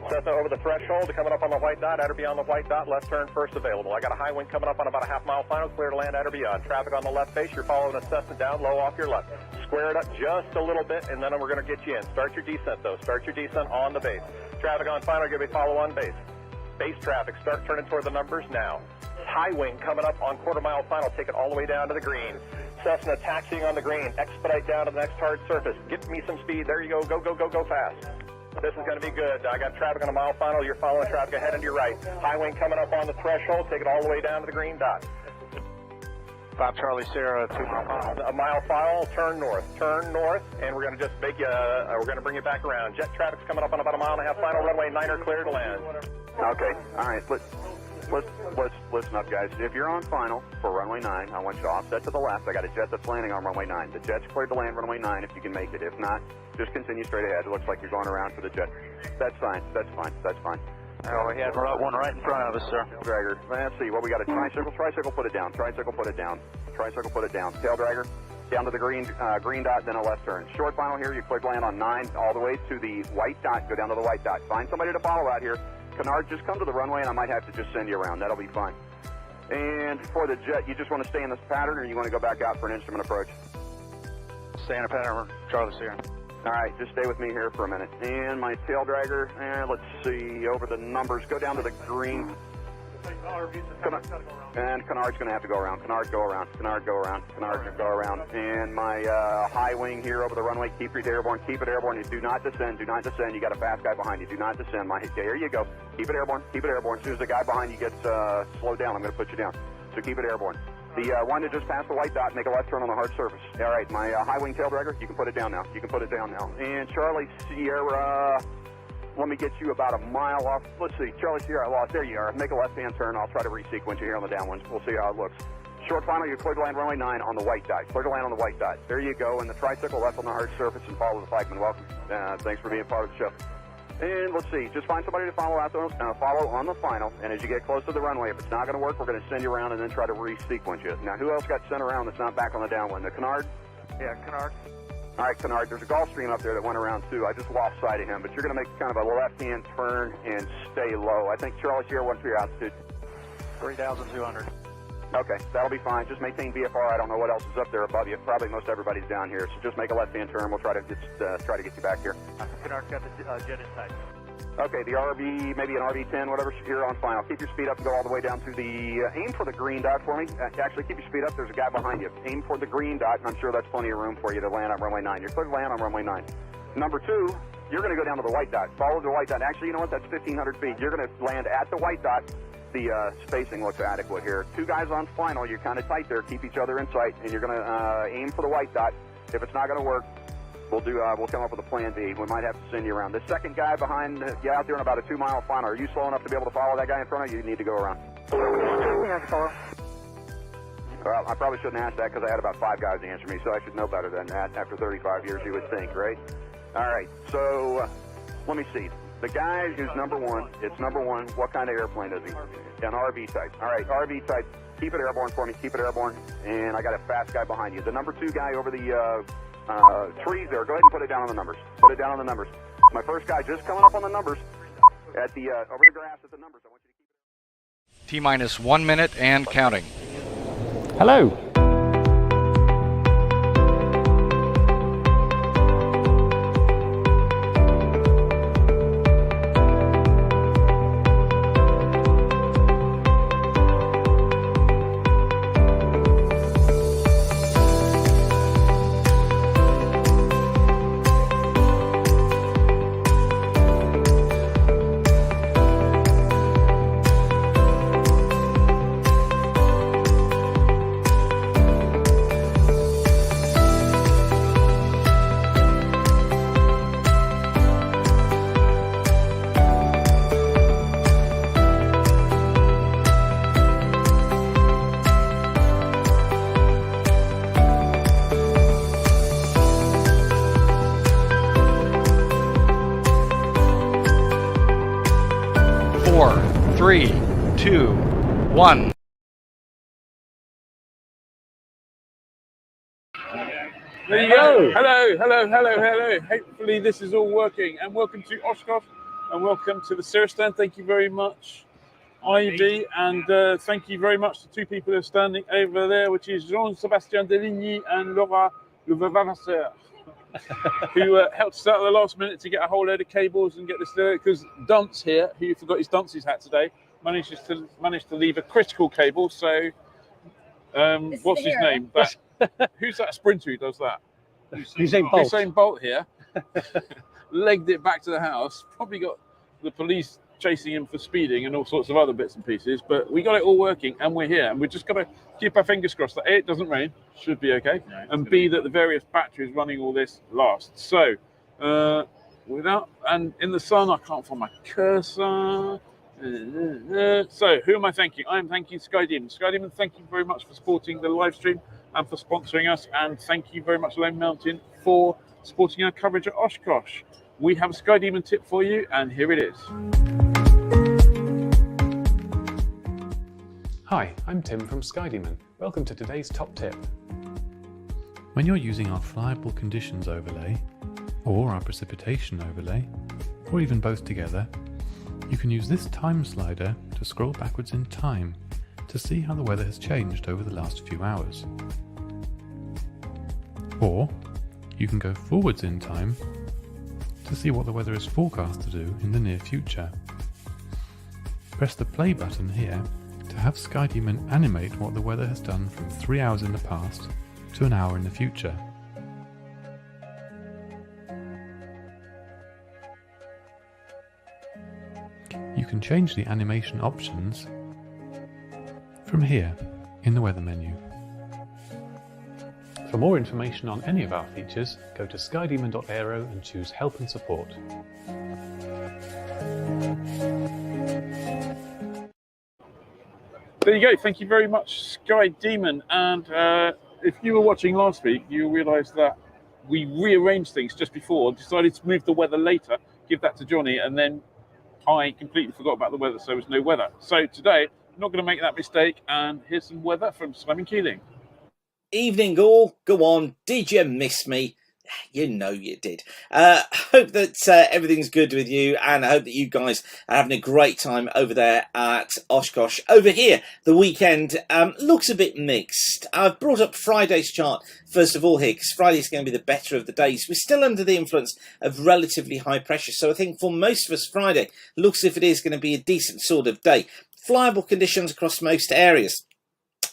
Cessna over the threshold, coming up on the white dot, at or beyond the white dot, left turn first available. I got a high wind coming up on about a half-mile final, clear to land at or beyond. Traffic on the left base, you're following a Cessna down low off your left. Square it up just a little bit, and then we're going to get you in. Start your descent, though. Start your descent on the base. Traffic on final, give me follow on base. Base traffic, start turning toward the numbers now. High wing coming up on quarter-mile final, take it all the way down to the green. Cessna taxiing on the green, expedite down to the next hard surface. Get me some speed, there you go, go, go, go, go fast. This is going to be good. I got traffic on a mile final. You're following traffic ahead and to your right. High wing coming up on the threshold. Take it all the way down to the green dot. 5 Charlie Sierra, 2 mile final. A mile final, turn north, and we're going to just make you, we're going to bring you back around. Jet traffic's coming up on about a mile and a half final. Runway 9er clear to land. Okay, all right. Let's listen up, guys. If you're on final for runway 9, I want you to offset to the left. I got a jet that's landing on runway 9. The jet's cleared to land runway 9 if you can make it. If not, just continue straight ahead. It looks like you're going around for the jet. That's fine. That's fine. That's fine. Oh, we had one right in front of us, sir. Tail dragger. Let's see. Well, we got a tricycle. Tricycle, put it down. Tricycle, put it down. Tricycle, put it down. Tail dragger. Down to the green dot, then a left turn. Short final here. You cleared land on 9 all the way to the white dot. Go down to the white dot. Find somebody to follow out here. Canard, just come to the runway, and I might have to just send you around. That'll be fine. And for the jet, you just want to stay in this pattern, or you want to go back out for an instrument approach? Stay in a pattern, Charlie Sierra. All right, just stay with me here for a minute. And my tail dragger, let's see, over the numbers, go down to the green. And Canard's going to have to go around. Canard, go around. Canard, go around. Canard, go around. And my high wing here over the runway, keep it airborne. Keep it airborne. You do not descend. Do not descend. You got a fast guy behind you. Do not descend. There you go. Keep it airborne. Keep it airborne. As soon as the guy behind you gets slowed down, I'm going to put you down. So keep it airborne. The one that just passed the white dot, make a left turn on the hard surface. All right, my high wing tail dragger, you can put it down now. You can put it down now. And Charlie Sierra, let me get you about a mile off. Let's see, Charlie Sierra, I lost. There you are. Make a left-hand turn. I'll try to resequence you here on the down ones. We'll see how it looks. Short final, you're clear to land runway 9 on the white dot. Clear to land on the white dot. There you go. And the tricycle left on the hard surface and follow the flagman. Welcome. Thanks for being part of the show. And let's see, just find somebody to follow out follow on the final. And as you get close to the runway, if it's not going to work, we're going to send you around and then try to resequence you. Now, who else got sent around that's not back on the down one? The Canard? Yeah, Canard. All right, Canard, there's a Gulfstream up there that went around too. I just lost sight of him, but you're going to make kind of a left-hand turn and stay low. I think Charlie Sierra, what's your altitude? 3,200. Okay, that'll be fine. Just maintain VFR. I don't know what else is up there above you. Probably most everybody's down here, so just make a left-hand turn. We'll try to get you back here. Canard's got the jet in tight. Okay, the RV, maybe an RV-10, whatever, here on final. Keep your speed up and go all the way down to the, aim for the green dot for me. Actually, keep your speed up. There's a guy behind you. Aim for the green dot, and I'm sure that's plenty of room for you to land on runway 9. You're clear to land on runway 9. Number 2, you're going to go down to the white dot. Follow the white dot. Actually, you know what? That's 1,500 feet. You're going to land at the white dot. The spacing looks adequate here. 2 guys on final. You're kind of tight there. Keep each other in sight, and you're going to aim for the white dot. If it's not going to work, we'll come up with a plan B. We might have to send you around. The second guy behind you out there in about a 2-mile final. Are you slow enough to be able to follow that guy in front of you? You need to go around. Well, I probably shouldn't ask that because I had about 5 guys answer me, so I should know better than that after 35 years, you would think, right? All right, so let me see. The guy who's number 1, it's number 1. What kind of airplane is he? An RV type. All right, RV type. Keep it airborne for me. Keep it airborne. And I got a fast guy behind you. The number 2 guy over the trees there. Go ahead and put it down on the numbers. Put it down on the numbers. My first guy just coming up on the numbers at the over the grass at the numbers. I want you to keep T-minus 1 minute and counting. Hello. Four, 3, 2, 1. There you go. Hello. Hopefully this is all working. And welcome to Oshkosh and welcome to the Cirrustan. Thank you very much, Ivy, and thank you very much to two people who are standing over there, which is Jean-Sébastien Deligny and Laura Levavasseur, who helped us out at the last minute to get a whole load of cables and get this there, because Dunce here, who forgot his Dunce's hat today, managed to leave a critical cable. So, what's his name? Who's that sprinter who does that? Usain Bolt here. Legged it back to the house. Probably got the police chasing him for speeding and all sorts of other bits and pieces. But we got it all working, and we're here. And we're just got to keep our fingers crossed that A, it doesn't rain, should be okay, and B, that the various batteries running all this last. So, and in the sun, I can't find my cursor. So, who am I thanking? I am thanking Skydemon. Skydemon, thank you very much for supporting the live stream and for sponsoring us. And thank you very much, Lone Mountain, for supporting our coverage at Oshkosh. We have a Skydemon tip for you, and here it is. Hi, I'm Tim from Skydemon. Welcome to today's top tip. When you're using our flyable conditions overlay, or our precipitation overlay, or even both together, you can use this time slider to scroll backwards in time to see how the weather has changed over the last few hours. Or you can go forwards in time to see what the weather is forecast to do in the near future. Press the play button here to have Skydemon animate what the weather has done from 3 hours in the past to an hour in the future. You can change the animation options from here in the weather menu. For more information on any of our features, go to skydemon.aero and choose Help and Support. There you go. Thank you very much, Skydemon. And if you were watching last week, you'll realise that we rearranged things just before, decided to move the weather later, give that to Johnny, and then I completely forgot about the weather, so there was no weather. So today, I'm not going to make that mistake, and here's some weather from Simon Keeling. Evening all, go on, did you miss me? You know you did. Hope that everything's good with you, and I hope that you guys are having a great time over there at Oshkosh. Over here, the weekend looks a bit mixed. I've brought up Friday's chart first of all here, because Friday's going to be the better of the days. We're still under the influence of relatively high pressure, so I think for most of us Friday looks as if it is going to be a decent sort of day. Flyable conditions across most areas.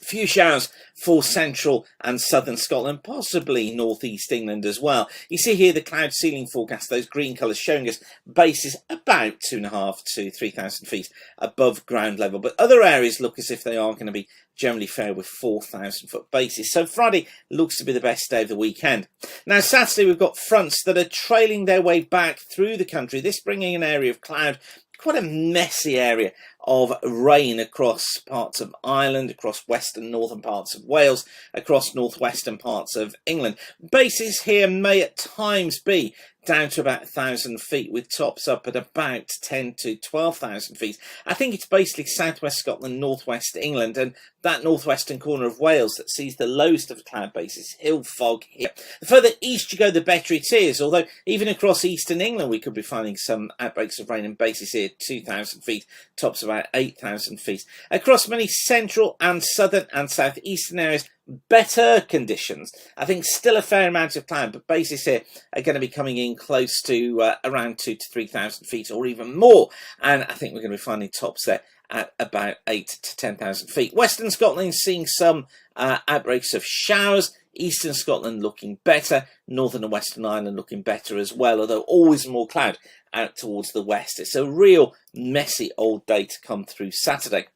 Few showers for central and southern Scotland, possibly northeast England as well. You see here the cloud ceiling forecast, those green colours showing us bases about 2,500 to 3,000 feet above ground level. But other areas look as if they are going to be generally fair with 4,000 foot bases. So Friday looks to be the best day of the weekend. Now Saturday we've got fronts that are trailing their way back through the country. This bringing an area of cloud, quite a messy area of rain across parts of Ireland, across western northern parts of Wales, across northwestern parts of England. Bases here may at times be down to about 1,000 feet, with tops up at about 10 to 12,000 feet. I think it's basically southwest Scotland, northwest England, and that northwestern corner of Wales that sees the lowest of the cloud bases, hill fog here. The further east you go, the better it is, although even across eastern England we could be finding some outbreaks of rain and bases here, 2,000 feet, tops about 8,000 feet. Across many central and southern and southeastern areas, better conditions. I think still a fair amount of cloud, but bases here are going to be coming in close to around 2,000 to 3,000 feet or even more, and I think we're going to be finding tops there at about 8,000 to 10,000 feet. Western Scotland seeing some outbreaks of showers. Eastern Scotland looking better. Northern and Western Ireland looking better as well, although always more cloud out towards the west. It's a real messy old day to come through Saturday.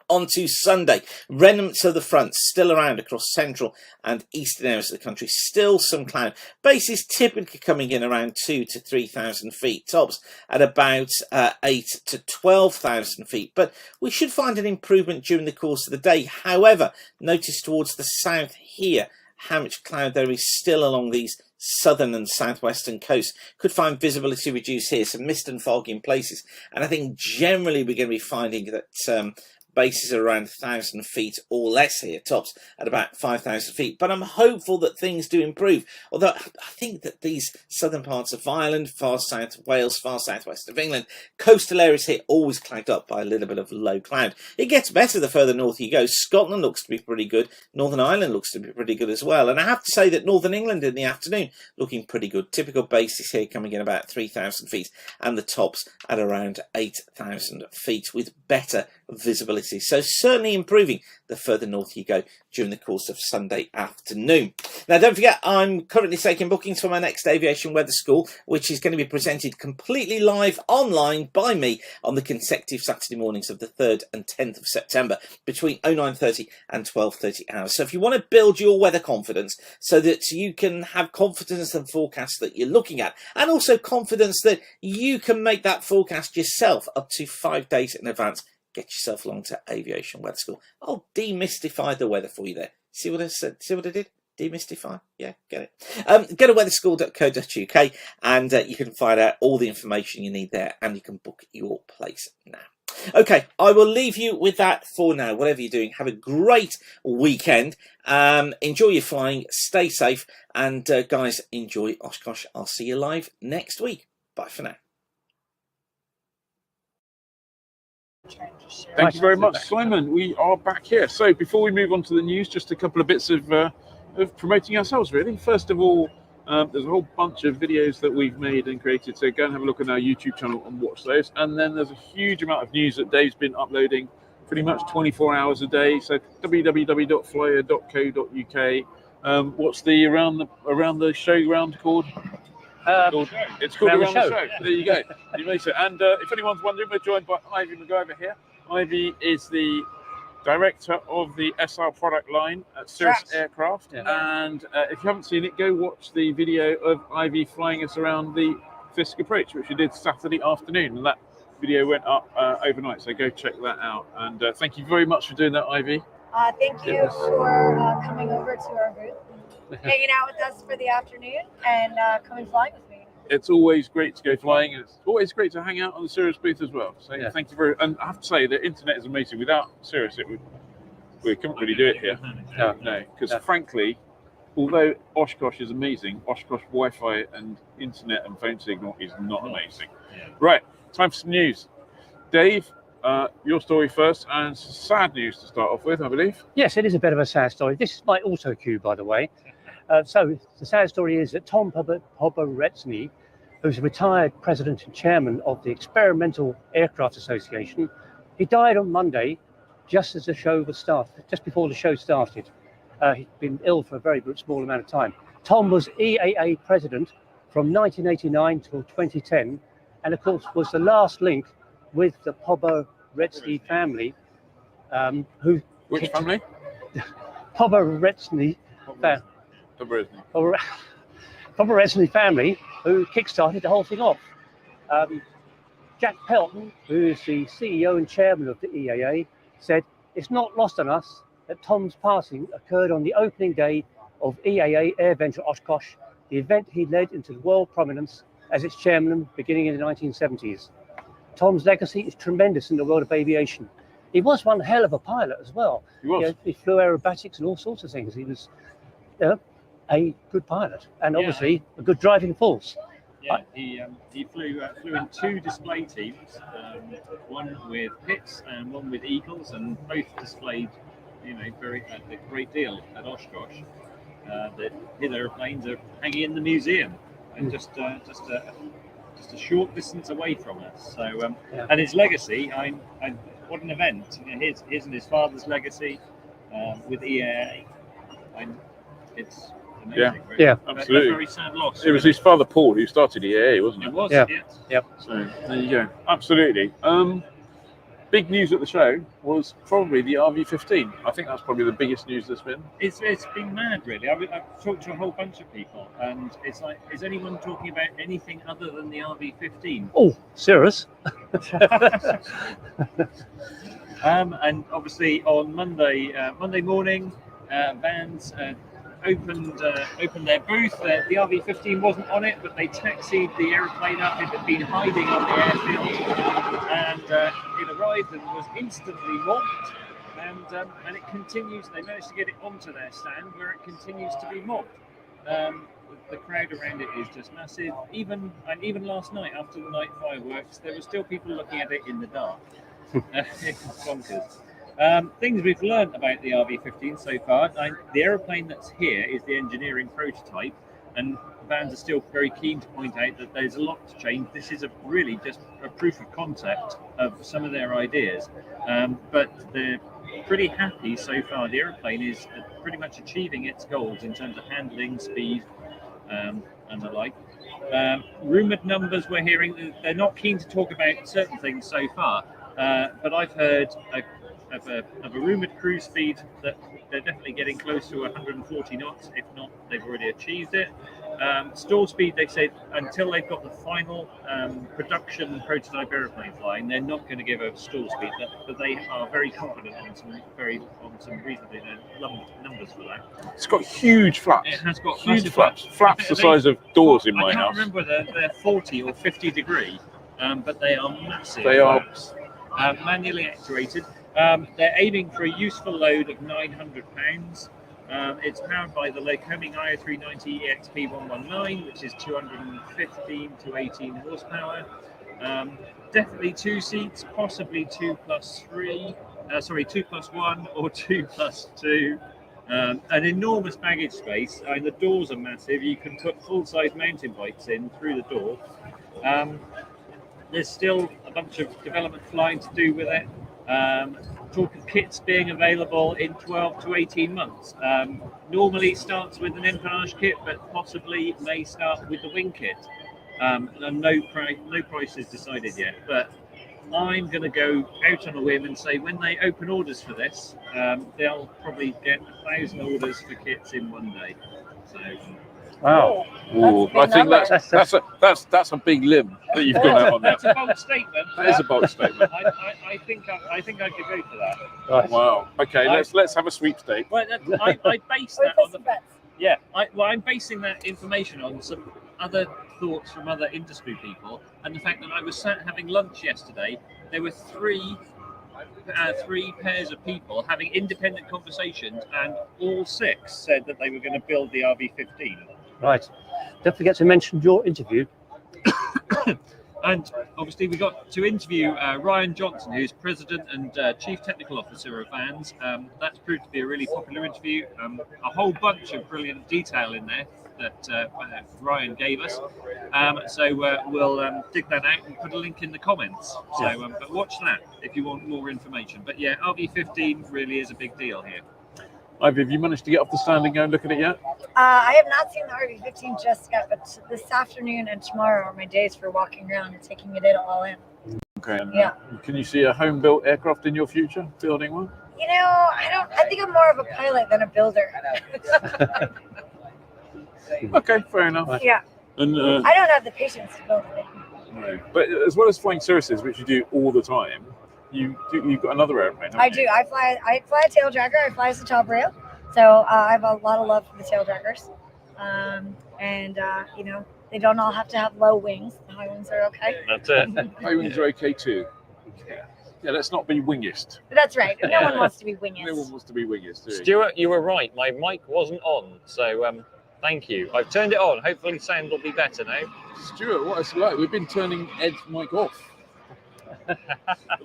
On to Sunday, remnants of the front still around across central and eastern areas of the country. Still some cloud. Bases typically coming in around 2,000 to 3,000 feet. Tops at about 8,000 to 12,000 feet. But we should find an improvement during the course of the day. However, notice towards the south here how much cloud there is still along these southern and southwestern coasts. Could find visibility reduced here, some mist and fog in places. And I think generally we're going to be finding that Bases are around 1,000 feet or less here, tops at about 5,000 feet. But I'm hopeful that things do improve. Although I think that these southern parts of Ireland, far south of Wales, far southwest of England, coastal areas here always clogged up by a little bit of low cloud. It gets better the further north you go. Scotland looks to be pretty good. Northern Ireland looks to be pretty good as well. And I have to say that Northern England in the afternoon looking pretty good. Typical bases here coming in about 3,000 feet and the tops at around 8,000 feet with better visibility. So certainly improving the further north you go during the course of Sunday afternoon. Now don't forget, I'm currently taking bookings for my next aviation weather school, which is going to be presented completely live online by me on the consecutive Saturday mornings of the 3rd and 10th of September between 09:30 and 12:30 hours. So if you want to build your weather confidence so that you can have confidence in the forecast that you're looking at, and also confidence that you can make that forecast yourself up to 5 days in advance, get yourself along to Aviation Weather School. I'll demystify the weather for you there. See what I said? See what I did? Demystify? Yeah, get it. Go to weatherschool.co.uk and you can find out all the information you need there, and you can book your place now. Okay, I will leave you with that for now. Whatever you're doing, have a great weekend. Enjoy your flying, stay safe, and guys, enjoy Oshkosh. I'll see you live next week. Bye for now. Thank you very much, Simon. We are back here. So before we move on to the news, just a couple of bits of promoting ourselves, really. First of all, there's a whole bunch of videos that we've made and created, so go and have a look on our YouTube channel and watch those. And then there's a huge amount of news that Dave's been uploading pretty much 24 hours a day. So www.flyer.co.uk. What's the around the show round called? It's called Around the Show. There you go. You may say. And if anyone's wondering, we're joined by Ivy McGyver here. Ivy is the director of the SR product line at Cirrus Aircraft. Yeah. And if you haven't seen it, go watch the video of Ivy flying us around the Fisk approach, which we did Saturday afternoon. And that video went up overnight, so go check that out. And thank you very much for doing that, Ivy. Thank you for coming over to our booth, hanging out with us for the afternoon, and coming flying with me. It's always great to go flying, and it's always great to hang out on the Cirrus booth as well. So thank you very. And I have to say, the internet is amazing. Without Cirrus, we couldn't really do it here. No, because frankly, although Oshkosh is amazing, Oshkosh Wi-Fi and internet and phone signal is not amazing. Right, time for some news. Dave, your story first, and sad news to start off with, I believe. Yes, it is a bit of a sad story. This is my auto cue, by the way. So the sad story is that Tom Poboretsny, who's a retired president and chairman of the Experimental Aircraft Association, he died on Monday, just as the show was started, just before the show started. He'd been ill for a very small amount of time. Tom was EAA president from 1989 till 2010, and of course was the last link with the Poboretsny family. Which family? Poboretsny. Poboretsny family, who kick-started the whole thing off. Jack Pelton, who is the CEO and chairman of the EAA, said, "It's not lost on us that Tom's passing occurred on the opening day of EAA Air Venture Oshkosh, the event he led into world prominence as its chairman beginning in the 1970s. Tom's legacy is tremendous in the world of aviation. He was one hell of a pilot as well. He was. He flew aerobatics and all sorts of things. He was a good pilot and obviously a good driving force." Yeah, he flew in 2 display teams, one with Pitts and one with Eagles, and both displayed, a great deal at Oshkosh. His airplanes are hanging in the museum, and just a short distance away from us. So, and his legacy, what an event! His and his father's legacy with EAA. It's amazing. Yeah, really. Yeah, absolutely. A very sad loss. It was his father Paul who started EAA, wasn't it? It was. Yeah. Yes. Yep. So there you go. Absolutely. Big news at the show was probably the RV-15. I think that's probably the biggest news there's been. It's been mad, really. I've talked to a whole bunch of people, and it's like, is anyone talking about anything other than the RV-15? Oh, Cirrus. And obviously on Monday morning, Vans opened their booth. The RV-15 wasn't on it, but they taxied the aeroplane up. It had been hiding on the airfield, and it arrived arrived and was instantly mobbed, and it continues. They managed to get it onto their stand where it continues to be mobbed. The crowd around it is just massive. Even last night after the night fireworks, there were still people looking at it in the dark. It's bonkers. Things we've learned about the RV-15 so far. The aeroplane that's here is the engineering prototype, and fans are still very keen to point out that there's a lot to change. This is really just a proof of concept of some of their ideas, but they're pretty happy so far. The aeroplane is pretty much achieving its goals in terms of handling, speed, and the like. Rumoured numbers we're hearing, they're not keen to talk about certain things so far, but I've heard of a rumoured cruise speed that they're definitely getting close to 140 knots. If not, they've already achieved it. Stall speed, they said, until they've got the final production prototype aeroplane flying, they're not going to give a stall speed, but they are very confident on some reasonably numbers for that. It's got huge flaps. It has got huge massive flaps. Flaps the size of doors in my I can't house. remember whether they're 40 or 50 degree, but they are massive. They are manually actuated. They're aiming for a useful load of 900 pounds. It's powered by the Lycoming IO390 EXP 119, which is 215 to 18 horsepower. Definitely 2 seats, possibly 2 plus 1 or 2 plus 2. An enormous baggage space. The doors are massive. You can put full-size mountain bikes in through the door. There's still a bunch of development flying to do with it. Talk of kits being available in 12 to 18 months. Normally starts with an empennage kit, but possibly may start with the wing kit. And no price is decided yet, but I'm going to go out on a whim and say when they open orders for this, they'll probably get 1,000 orders for kits in one day. So. Wow! Ooh, I think that's a big limb that you've gone out on that. That's a bold statement. That is a bold statement. I think I could go for that. Nice. Wow. Okay, let's have a sweepstake. Well, I base that on the I'm basing that information on some other thoughts from other industry people, and the fact that I was sat having lunch yesterday. There were three pairs of people having independent conversations, and all 6 said that they were going to build the RV-15. Right. Don't forget to mention your interview. And obviously we got to interview Ryan Johnson, who's President and Chief Technical Officer of Vans. That's proved to be a really popular interview. A whole bunch of brilliant detail in there that Ryan gave us. So we'll dig that out and put a link in the comments. So, but watch that if you want more information. But yeah, RV-15 really is a big deal here. Ivy, have you managed to get off the stand and go and look at it yet? I have not seen the RV-15 just yet, but this afternoon and tomorrow are my days for walking around and taking it all in. Okay. Yeah. Can you see a home-built aircraft in your future, building one? You know, I think I'm more of a pilot than a builder. Okay, fair enough. Yeah. And I don't have the patience to build it. no. But as well as flying Cirruses, which you do all the time, you've got another airplane. I do. I fly a tail dragger. I fly as a top rail. So I have a lot of love for the tail draggers. And you know, they don't all have to have low wings. The high wings are okay. That's it. High wings are okay too. Yeah, let's not be wingist. That's right. No one wants to be wingist. No one wants to be wingist. Stuart, you were right. My mic wasn't on, so thank you. I've turned it on. Hopefully sound will be better now. Stuart, what it's like? We've been turning Ed's mic off. There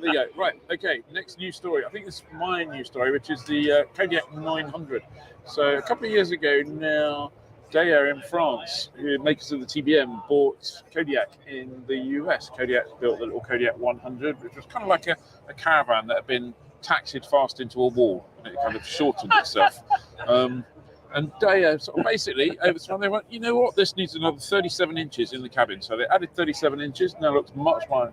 you go. Right. Okay. Next news story. I think this is my news story, which is the Kodiak 900. So a couple of years ago now, Daewoo in France, who makers of the TBM, bought Kodiak in the US. Kodiak built the little Kodiak 100, which was kind of like a caravan that had been taxied fast into a wall, and it kind of shortened itself. And Daewoo sort of basically over time they went, you know what, this needs another 37 inches in the cabin. So they added 37 inches. Now it looks much more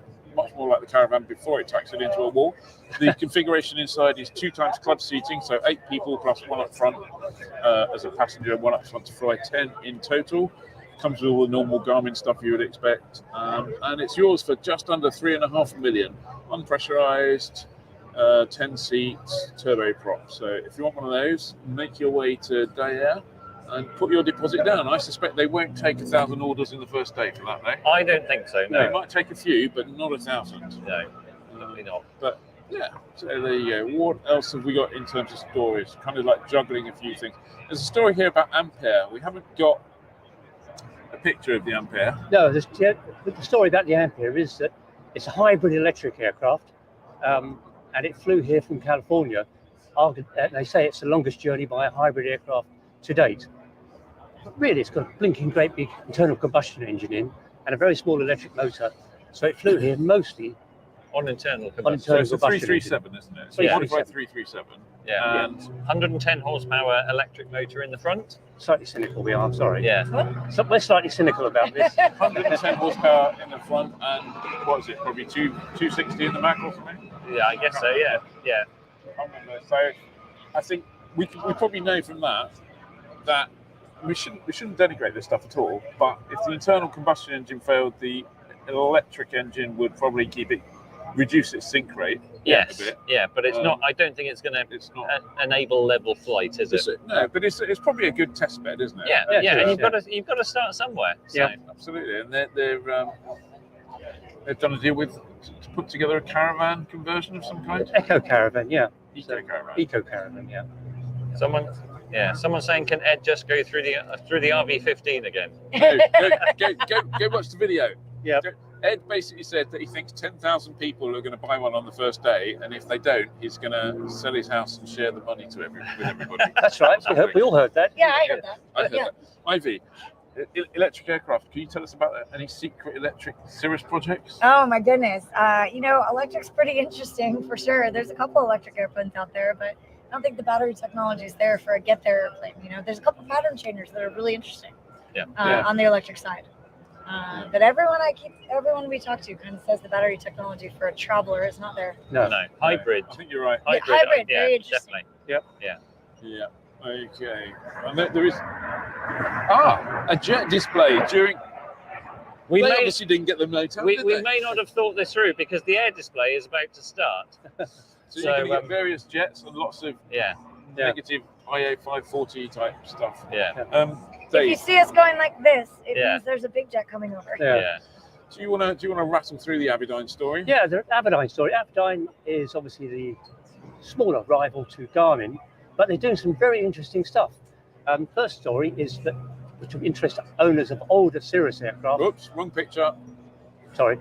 like the caravan before it taxied into a wall. The configuration inside is 2 times club seating, so 8 people plus 1 up front as a passenger and 1 up front to fly, 10 in total. Comes with all the normal Garmin stuff you would expect, and it's yours for just under $3.5 million, unpressurized, 10 seats, turboprop. So if you want one of those, make your way to Daewoo and put your deposit down. I suspect they won't take 1,000 orders in the first day for that, though. I don't think so, no. They might take a few, but not 1,000. No, definitely not. But Yeah, so there you go. What else have we got in terms of stories? Kind of like juggling a few things. There's a story here about Ampere. We haven't got a picture of the Ampere. No, the story about the Ampere is that it's a hybrid electric aircraft, and it flew here from California. They say it's the longest journey by a hybrid aircraft to date. But really, it's got a blinking great big internal combustion engine in and a very small electric motor. So it flew here mostly on internal So combustion. it's a 337, isn't it? So Yeah. modified 337. Yeah. And 110 horsepower electric motor in the front. Slightly cynical, we are, I'm sorry. Yeah. So we're slightly cynical about this. 110 horsepower in the front, and what is it? Probably 260 in the back or something. Yeah, I guess so. Yeah. Yeah. I can't remember. So I think we probably know from that we shouldn't denigrate this stuff at all. But if the internal combustion engine failed, the electric engine would probably reduce its sink rate. Yes. A bit. Yeah, but it's not. I don't think it's going to enable level flight, is it? No, but it's probably a good test bed, isn't it? Yeah. Yeah. And you've got to start somewhere. So. Yeah, absolutely. And they've done a deal to put together a caravan conversion of some kind. Eco caravan, yeah. Eco caravan. Eco caravan, yeah. Someone's saying, can Ed just go through the RV15 again? Go watch the video. Yeah. Ed basically said that he thinks 10,000 people are going to buy one on the first day, and if they don't, he's going to sell his house and share the money with everybody. That's right. We all heard that. Yeah, I heard that. I heard that. Ivy, electric aircraft. Can you tell us about any secret electric Cirrus projects? Oh my goodness. Electric's pretty interesting for sure. There's a couple electric airplanes out there, but I don't think the battery technology is there for a get there airplane. There's a couple pattern changers that are really interesting. On the electric side. But everyone we talk to kind of says the battery technology for a traveler is not there. No. Hybrid. I think you're right. Hybrid, very interesting. Definitely. Yeah. Okay. And there is a jet display during. They obviously didn't get the note out, we did they? may not have thought this through because the air display is about to start. So you're going to get various jets and lots of negative IA 540 type stuff. Yeah. If you see us going like this, it means there's a big jet coming over. Yeah. Do you want to rattle through the Avidyne story? Yeah, the Avidyne story. Avidyne is obviously the smaller rival to Garmin, but they're doing some very interesting stuff. First story is that which will interest owners of older Cirrus aircraft. Oops, wrong picture. Sorry.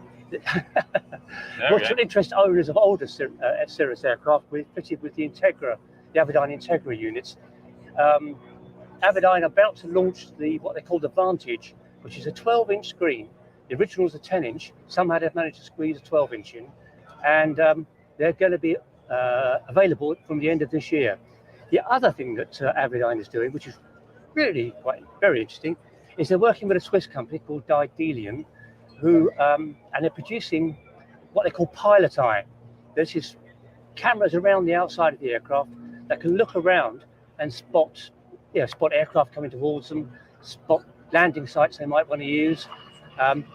Which will interest owners of older Cirrus aircraft fitted with the Integra, the Avidyne Integra units. Avidyne are about to launch what they call the Vantage, which is a 12-inch screen. The original is a 10-inch. Somehow they've managed to squeeze a 12-inch in, and they're going to be available from the end of this year. The other thing that Avidyne is doing, which is really very interesting, is they're working with a Swiss company called Daedalian, and they're producing what they call pilot eye. There's these cameras around the outside of the aircraft that can look around and spot aircraft coming towards them, spot landing sites they might want to use.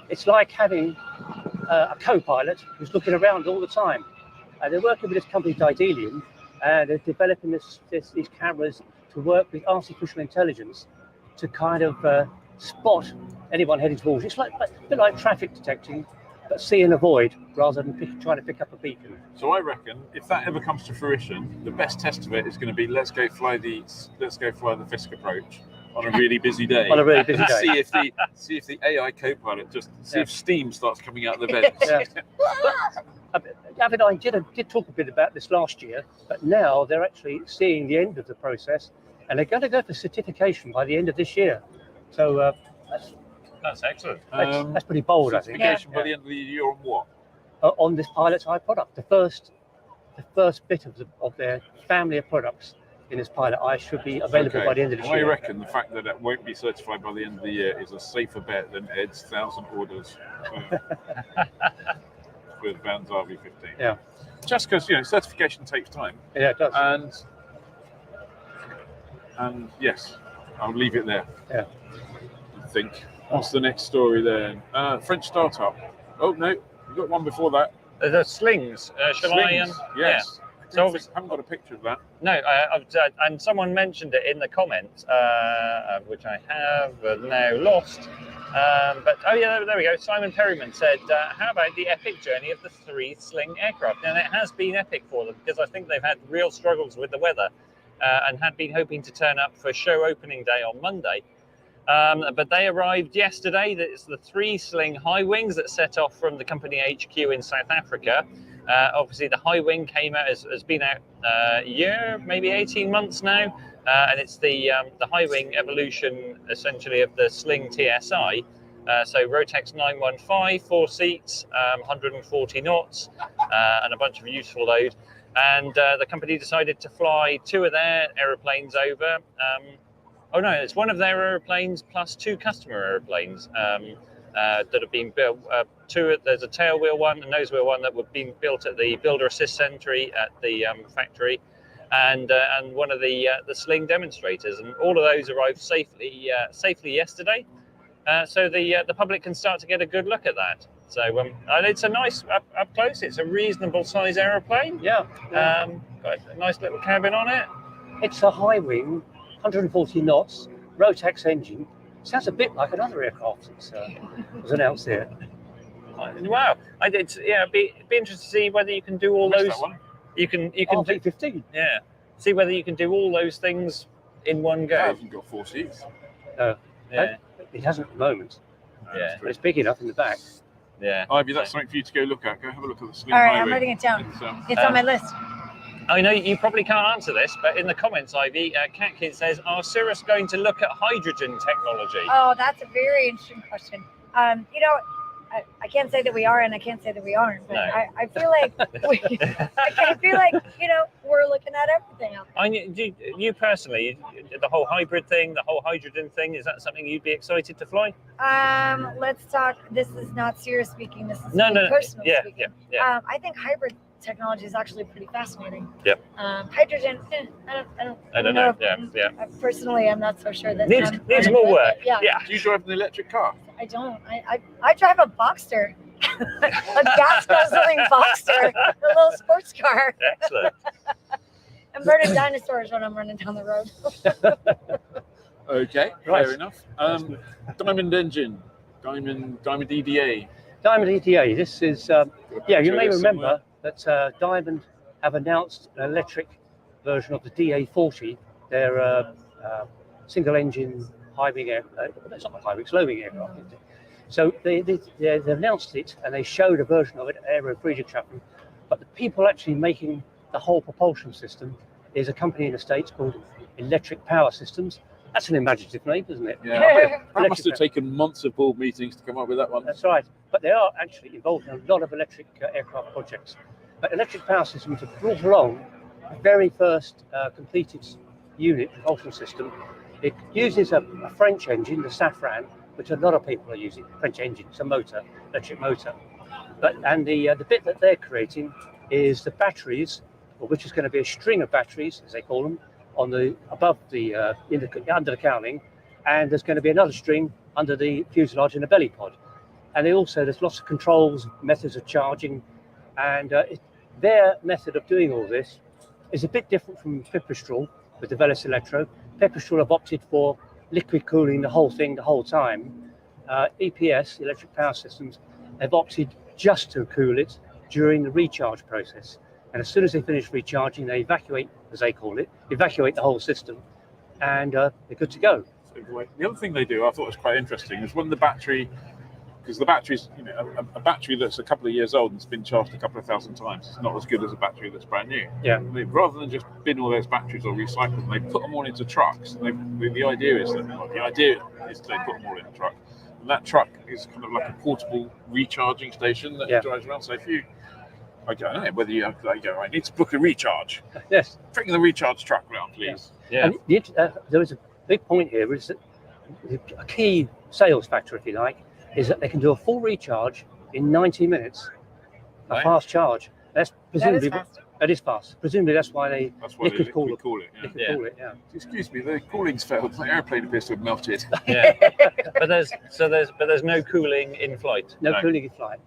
It's like having a co-pilot who's looking around all the time. They're working with this company Daedalian, and they're developing these cameras to work with artificial intelligence to kind of spot anyone heading towards. It's a bit like traffic detecting, but see and avoid rather than trying to pick up a beacon. So I reckon if that ever comes to fruition, the best test of it is going to be let's go fly the Fisk approach on a really busy day. On a really busy day. See if the AI co-pilot if steam starts coming out of the vents. Avidyne did talk a bit about this last year, but now they're actually seeing the end of the process, and they're going to go for certification by the end of this year. So that's excellent. That's pretty bold, I think. Certification by the end of the year on what? On this pilot eye product, the first bit of their family of products in this pilot eye should be available by the end of this year. I reckon the fact that it won't be certified by the end of the year is a safer bet than Ed's 1,000 orders with Van's RV15. Yeah. Just because certification takes time. Yeah, it does. And yes, I'll leave it there. Yeah. I think. What's the next story then? French startup. Oh no, we've got one before that. The slings. Shall Slings, I? yes. So I haven't got a picture of that. No, and someone mentioned it in the comments, which I have now lost. But oh yeah, there we go. Simon Perryman said, "How about the epic journey of the 3-sling aircraft?" And it has been epic for them because I think they've had real struggles with the weather, and had been hoping to turn up for show opening day on Monday. But they arrived yesterday. It's the 3-sling high wings that set off from the company HQ in South Africa. Obviously, the high wing came out has been out a year, maybe 18 months now. And it's the high wing evolution, essentially, of the Sling TSI. So Rotex 915, 4 seats, 140 knots, and a bunch of useful load. And the company decided to fly 2 of their aeroplanes over. Oh no, it's one of their aeroplanes plus 2 customer aeroplanes that have been built. There's a tail wheel one, a nose wheel one that were being built at the Builder Assist Centre at the factory. And one of the Sling demonstrators, and all of those arrived safely yesterday, so the public can start to get a good look at that. So and it's a nice up close. It's a reasonable size aeroplane. Yeah. Got a nice little cabin on it. It's a high wing, 140 knots, Rotex engine. Sounds a bit like another aircraft that was announced there. Wow, I did. Yeah, be interested to see whether you can do all those. You can RP-15. Yeah. See whether you can do all those things in one go. It hasn't got 4 seats. Yeah. It hasn't at the moment. Yeah. But it's big enough in the back. Yeah. Ivy, that's something for you to go look at. Go have a look at the Sling All right, Highway. I'm writing it down. It's on my list. I know you probably can't answer this, but in the comments, Ivy, Cat Kid says, "Are Cirrus going to look at hydrogen technology?" Oh, that's a very interesting question. You know, I can't say that we are, and I can't say that we aren't. But No. I feel like I feel like we're looking at everything out there. You personally, the whole hybrid thing, the whole hydrogen thing, is that something you'd be excited to fly? Let's talk. This is not serious speaking. This is No. personally Yeah, speaking. yeah. I think hybrid technology is actually pretty fascinating. Yep. Hydrogen, I don't know. Yeah. Personally, I'm not so sure that Needs more work. Yeah. Do you drive an electric car? I don't. I drive a Boxster, a gas guzzling Boxster, a little sports car. Excellent. I'm burning dinosaurs when I'm running down the road. Okay, Right. fair enough. Diamond engine, Diamond EDA. Diamond EDA. This is, you may Picture remember that Diamond have announced an electric version of the DA40, their single engine high wing it's not a high wing, it's low wing aircraft. Isn't it? So they announced it and they showed a version of it at Aero Friedrichshafen, but the people actually making the whole propulsion system is a company in the States called Electric Power Systems. That's an imaginative name, isn't it? Yeah, that must have taken months of board meetings to come up with that one. That's right. But they are actually involved in a lot of electric aircraft projects. But Electric Power Systems have brought along the very first completed unit propulsion system. It uses a French engine, the Safran, which a lot of people are using. French engine, it's a motor, electric motor. And the bit that they're creating is the batteries, which is going to be a string of batteries, as they call them, on the above the under the cowling, and there's going to be another string under the fuselage in the belly pod. And there's lots of controls, methods of charging, and their method of doing all this is a bit different from Pipistrel with the Velis Electro. Pipistrel have opted for liquid cooling the whole thing the whole time. EPS, Electric Power Systems, have opted just to cool it during the recharge process. And as soon as they finish recharging, they evacuate, as they call it, evacuate the whole system, and they're good to go. The other thing they do, I thought was quite interesting, is when the battery, because the battery's, a battery that's a couple of years old and has been charged a couple of thousand times, it's not as good as a battery that's brand new. Yeah. Rather than just bin all those batteries or recycle them, they put them all into trucks. The idea is that they put them all in a truck, and that truck is kind of like a portable recharging station that drives around. So if you, I don't know whether you have to go, I need to book a recharge. Yes. Bring the recharge truck round, please. Yeah. And there is a big point here, is that a key sales factor, if you like, is that they can do a full recharge in 90 minutes, a fast charge. That's presumably that is fast. Presumably that's why they liquid cool it. Yeah. Excuse me, the cooling's failed. The airplane appears to have melted. Yeah. but there's no cooling in flight. No cooling in flight.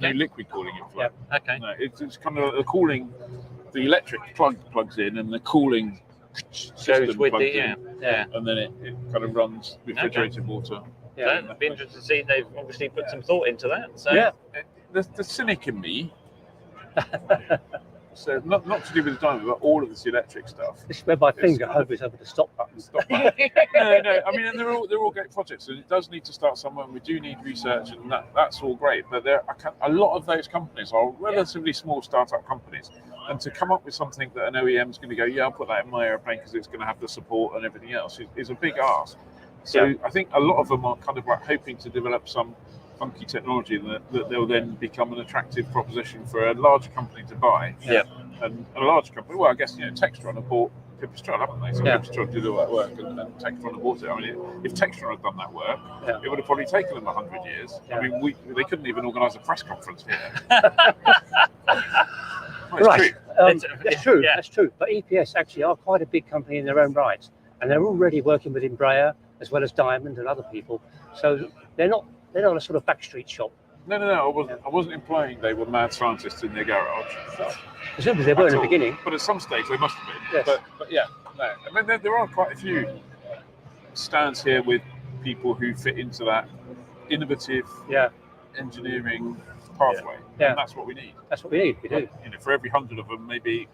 No liquid cooling in flight. Yeah. Okay. No, it's kind of the cooling. The electric plugs in, and the cooling goes with plugs the in, and then it kind of runs refrigerated water. So it'd be interesting to see. They've obviously put some thought into that. So Yeah, the cynic in me. So not to do with the diamond, but all of this electric stuff. This is where my finger hovers over the stop button. No. I mean, and they're all great projects, and it does need to start somewhere. And we do need research, and that's all great. But a lot of those companies are relatively small startup companies, and to come up with something that an OEM is going to go, yeah, I'll put that in my airplane because it's going to have the support and everything else is a big ask. So I think a lot of them are kind of like hoping to develop some funky technology that they'll then become an attractive proposition for a larger company to buy. Yeah. And a large company, well, I guess, Textron have bought Pipistrel, haven't they? So Pipistrel did all that work, and Textron have bought it. I mean, if Textron had done that work, it would have probably taken them 100 years. I mean, they couldn't even organise a press conference here. Right. That's true. That's true. But EPS actually are quite a big company in their own right, and they're already working with Embraer as well as Diamond and other people. So they're not a sort of backstreet shop. No. I wasn't implying they were mad scientists in their garage. Presumably they were in the beginning. But at some stage they must have been. Yes. But yeah, no. I mean, there are quite a few stands here with people who fit into that innovative engineering pathway. Yeah. And that's what we need. That's what we need. We do. For every 100 of them, maybe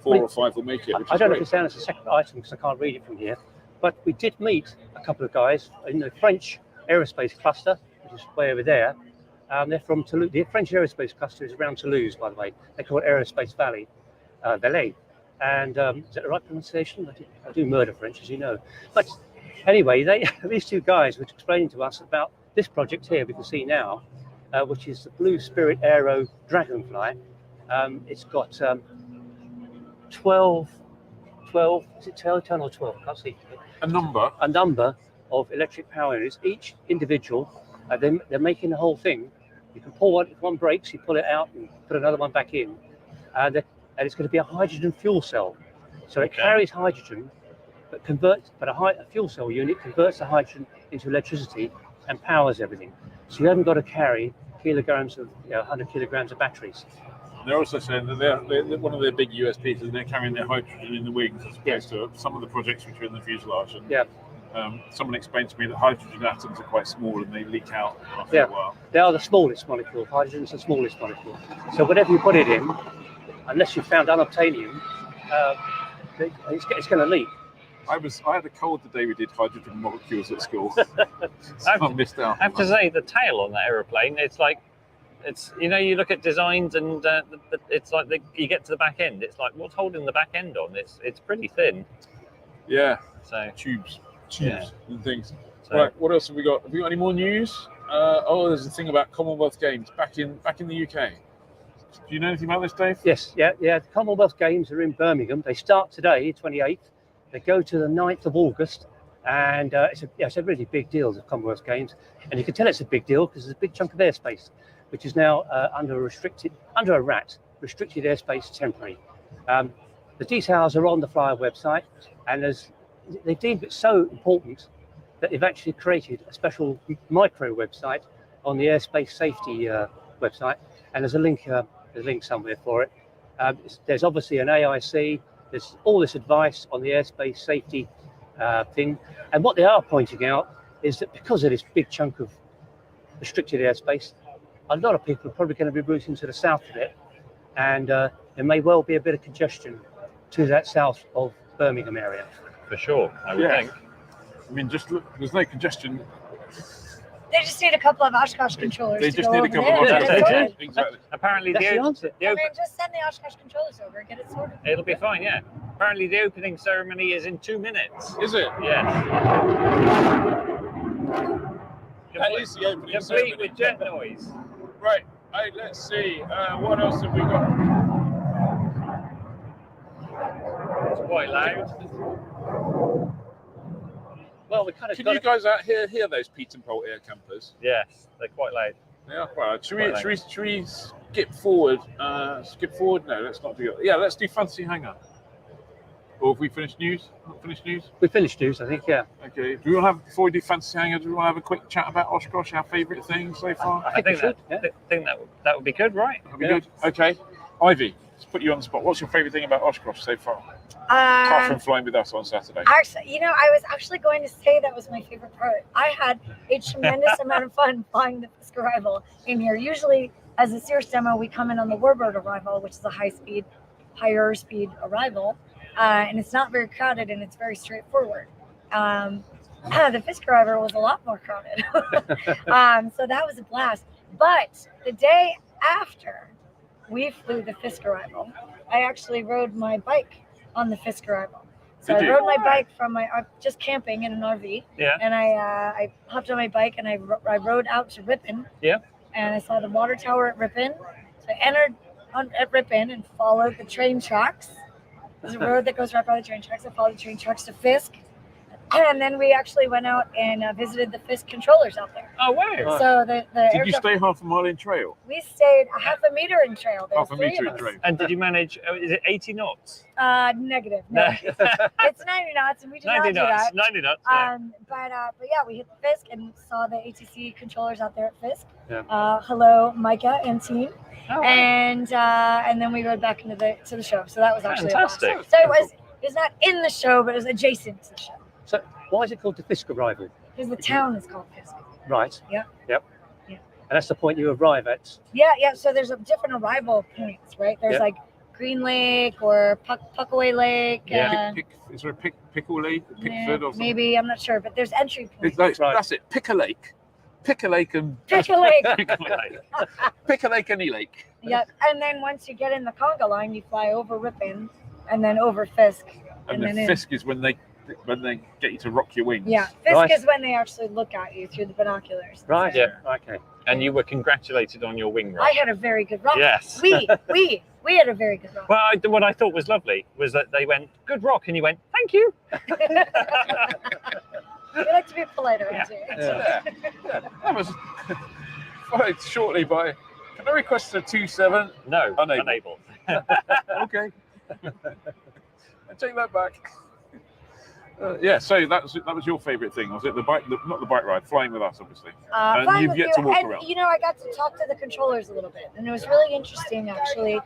4 or 5 will make it. Which I don't know is if it's down as a second item because I can't read it from here. But we did meet a couple of guys in the French aerospace cluster, which is way over there. They're from Toulouse. The French aerospace cluster is around Toulouse, by the way. They call it Aerospace Valley, Valet. And is that the right pronunciation? I do murder French, as you know. But anyway, these two guys were explaining to us about this project here we can see now, which is the Blue Spirit Aero Dragonfly. It's got 12, is it 10 or 12? I can't see. A number of electric power units, each individual. They're making the whole thing. You can pull one, if one breaks, you pull it out and put another one back in. And it's going to be a hydrogen fuel cell. So it carries hydrogen, but a fuel cell unit converts the hydrogen into electricity and powers everything. So you haven't got to carry kilograms of, 100 kilograms of batteries. They're also saying that they're one of their big USPs is they're carrying their hydrogen in the wings as opposed to some of the projects which are in the fuselage. And, someone explained to me that hydrogen atoms are quite small and they leak out after a while. They are the smallest molecule. Hydrogen is the smallest molecule. So whatever you put it in, unless you found unobtainium, it's going to leak. I had a cold the day we did hydrogen molecules at school. I missed out. I have to say, the tail on that aeroplane, you look at designs and it's like you get to the back end. It's like, what's holding the back end on? It's pretty thin. Yeah. So tubes and things. Right. What else have we got? Have we got any more news? There's a thing about Commonwealth Games back in the UK. Do you know anything about this, Dave? Yes. Yeah. The Commonwealth Games are in Birmingham. They start today, 28th. They go to the 9th of August. And it's a really big deal, the Commonwealth Games. And you can tell it's a big deal because there's a big chunk of airspace, which is now under a restricted airspace temporary. The details are on the Flyer website, and they deemed it so important that they've actually created a special micro website on the airspace safety website, and there's a link somewhere for it. There's obviously an AIC. There's all this advice on the airspace safety thing, and what they are pointing out is that because of this big chunk of restricted airspace, a lot of people are probably going to be routing to the south of it, and there may well be a bit of congestion to that south of Birmingham area. For sure, I would think. I mean, just look, there's no congestion. They just need a couple of Oshkosh controllers. They just need a couple of Oshkosh controllers. Exactly. Apparently, that's the answer. Just send the Oshkosh controllers over and get it sorted. It'll be fine, yeah. Apparently, the opening ceremony is in 2 minutes. Is it? Yes. That is the opening ceremony. Complete with jet noise. Right. Hey, let's see. What else have we got? It's quite loud. Well, we kind of. Can you guys out here hear those Pete and Paul air campers? Yes, they're quite loud. They are quite loud. Should we skip forward? No, let's not do it. Yeah, let's do Fancy Hangar. Or have we finished news? Not finished news? We finished news, I think, yeah. Okay. Do we want to have, before we do Fancy Hangar, do we want to have a quick chat about Oshkosh, our favourite thing so far? I think that would be good, right? That would be good. Okay. Ivy, Let's put you on the spot. What's your favourite thing about Oshkosh so far? Apart from flying with us on Saturday. Actually, you know, I was actually going to say that was my favorite part. I had a tremendous amount of fun flying the Fisk arrival in here. Usually, as a Cirrus demo, we come in on the Warbird arrival, which is a higher speed arrival, and it's not very crowded and it's very straightforward. The Fisk arrival was a lot more crowded, so that was a blast. But the day after we flew the Fisk arrival, I actually rode my bike on the Fisk arrival. So I rode my bike from just camping in an RV. Yeah. And I hopped on my bike and I rode out to Ripon. Yeah. And I saw the water tower at Ripon. So I entered at Ripon and followed the train tracks. There's a road that goes right by the train tracks. I followed the train tracks to Fisk. And then we actually went out and visited the Fisk controllers out there. Oh, wow. So the Did you stay half a mile in trail? We stayed a half a meter in trail. There's Half a meter in trail. And did you manage, is it 80 knots? Negative. No. It's 90 knots, and we did 90 not do knots. that. 90 knots. Yeah. But yeah, we hit the Fisk and saw the ATC controllers out there at Fisk. Yeah. Hello, Micah and team. Oh, wow. And then we rode back into the show. So that was actually fantastic. A blast. So it was not in the show, but it was adjacent to the show. So why is it called the Fisk arrival? Because the town is called Fisk. Right. Yeah. Yep. Yeah. And that's the point you arrive at. Yeah. So there's a different arrival points, right? There's like Green Lake or Puckaway Lake. Yeah. Is there a Pickle Lake, Pickford or something? Maybe, I'm not sure, but there's entry points. That's it. Pick a lake. Pick a lake and Pick a lake. Pick a lake, any lake. Yep. And then once you get in the conga line, you fly over Ripon and then over Fisk. And then Fisk is when they get you to rock your wings. Yeah, Fisk is when they actually look at you through the binoculars. Right. Yeah. Okay. And you were congratulated on your wing run. I had a very good rock. Yes. We had a very good rock. Well, what I thought was lovely was that they went, good rock, and you went, thank you. We like to be polite around here. Yeah. That was followed shortly by, can I request a 2-7? No, unable. Okay. I take that back. So that was your favourite thing, was it? The bike, not the bike ride, flying with us, obviously. And you've yet to walk around. You know, I got to talk to the controllers a little bit, and it was really interesting, actually,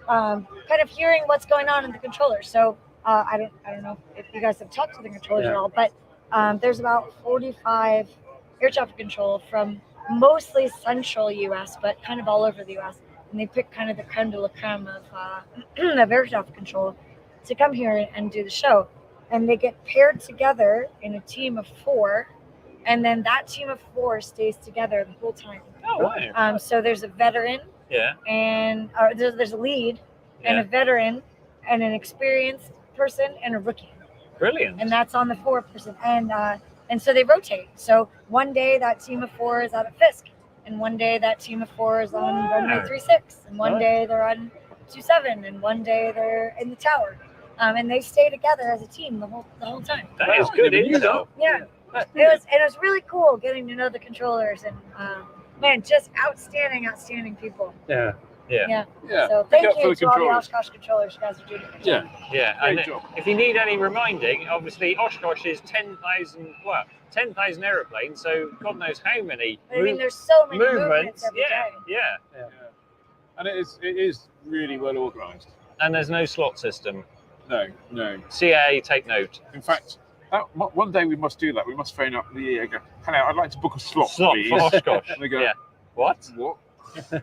kind of hearing what's going on in the controllers. So I don't know if you guys have talked to the controllers at all, but there's about 45 air traffic control from mostly central U.S., but kind of all over the U.S. And they pick kind of the creme de la creme of air traffic control to come here and do the show. And they get paired together in a team of 4, and then that team of 4 stays together the whole time. Oh, wow. So there's a veteran, and there's a lead, and a veteran, and an experienced person, and a rookie. Brilliant. And that's on the 4-person, and so they rotate. So one day that team of 4 is out at Fisk, and one day that team of 4 is on runway 36, and one day they're on 27, and one day they're in the tower. And they stay together as a team the whole time. That is good info. Yeah, it was really cool getting to know the controllers, and man, just outstanding people. Yeah. So thank you to all the Oshkosh controllers. You guys are doing it. Yeah. Great job. If you need any reminding, obviously Oshkosh is 10,000 aeroplanes, so God knows how many. I mean, there's so many movements every day. Yeah. And it is really well organised. And there's no slot system. No. CAA, take note. In fact, one day we must do that. We must phone up the EA and go, hello, I'd like to book a slot, please. For Oshkosh. And they go, What? What?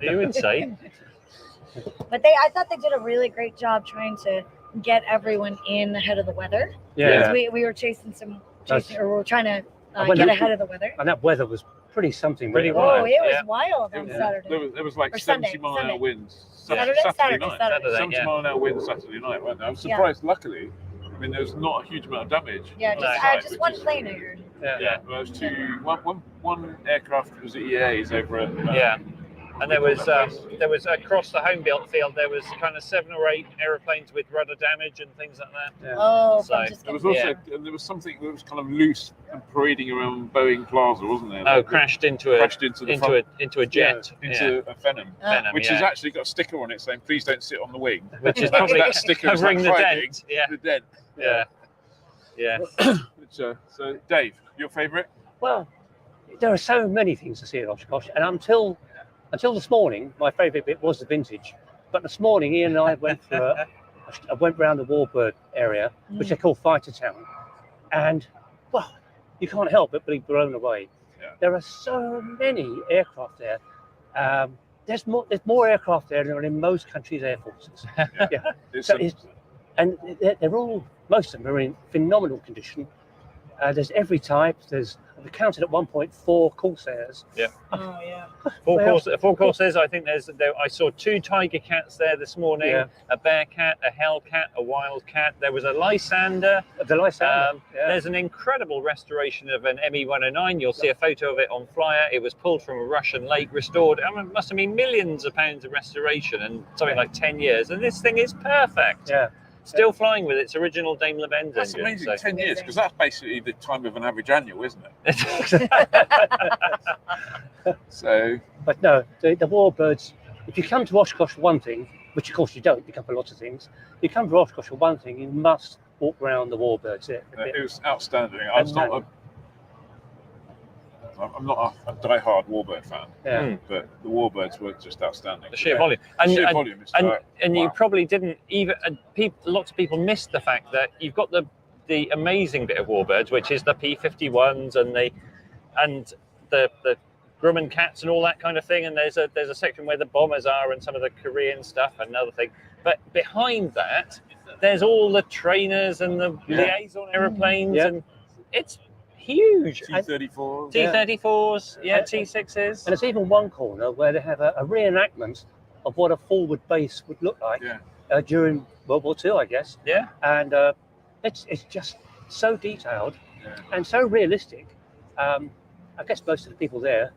You insane? But I thought they did a really great job trying to get everyone in ahead of the weather. Yeah. Because we were we were trying to get ahead of the weather. And that weather was pretty something. Pretty Oh, wild. it was wild on Saturday. There was like Or 70-mile-an-hour winds. Saturday night. Saturday. 70-mile-an-hour winds Saturday night, weren't there? I was surprised, luckily. I mean, there was not a huge amount of damage. Yeah, just one plane I heard. Yeah, well, there was one aircraft was at EA's over at... And there was across the home built field, there was kind of 7 or 8 airplanes with rudder damage and things like that. Yeah. Oh, so there was also there was something that was kind of loose and parading around Boeing Plaza, wasn't there? Oh, crashed into a jet. Into a Phenom, which has actually got a sticker on it saying "Please don't sit on the wing," which is probably that sticker covering the dent. The dent. Yeah. So, Dave, your favourite? Well, there are so many things to see at Oshkosh, and until this morning, my favourite bit was the vintage. But this morning, Ian and I went for I went around the Warbird area, which they call Fighter Town, and well, you can't help but be blown away. Yeah. There are so many aircraft there. There's more aircraft there than are in most countries' air forces. Yeah. And they're all, most of them are in phenomenal condition. There's every type. We counted at 1.4 Corsairs. Yeah. Oh yeah. Four Corsairs. I think I saw 2 Tiger Cats there this morning. Yeah. A Bear Cat, a Hell Cat, a Wild Cat. There was a Lysander. The Lysander. There's an incredible restoration of an ME-109. You'll see a photo of it on Flyer. It was pulled from a Russian lake, restored. I mean, it must have been millions of pounds of restoration and something like 10 years. And this thing is perfect. Yeah. Still flying with its original Daimler Benz That's engine. amazing. 10 years, because that's basically the time of an average annual, isn't it? So, but no, the Warbirds. If you come to Oshkosh for one thing, which of course you don't, you come for lots of things. You come to Oshkosh for one thing, you must walk around the Warbirds. it was outstanding. I'm not a die-hard Warbird fan, but the Warbirds were just outstanding. The sheer volume. And you probably didn't even. Lots of people missed the fact that you've got the amazing bit of Warbirds, which is the P-51s and the Grumman Cats and all that kind of thing. And there's a section where the bombers are and some of the Korean stuff and another thing. But behind that, there's all the trainers and the liaison aeroplanes, and it's huge. T-34s. T-34s, T-6s. And there's even one corner where they have a reenactment of what a forward base would look like during World War II, I guess. Yeah. And it's just so detailed and so realistic. I guess most of the people there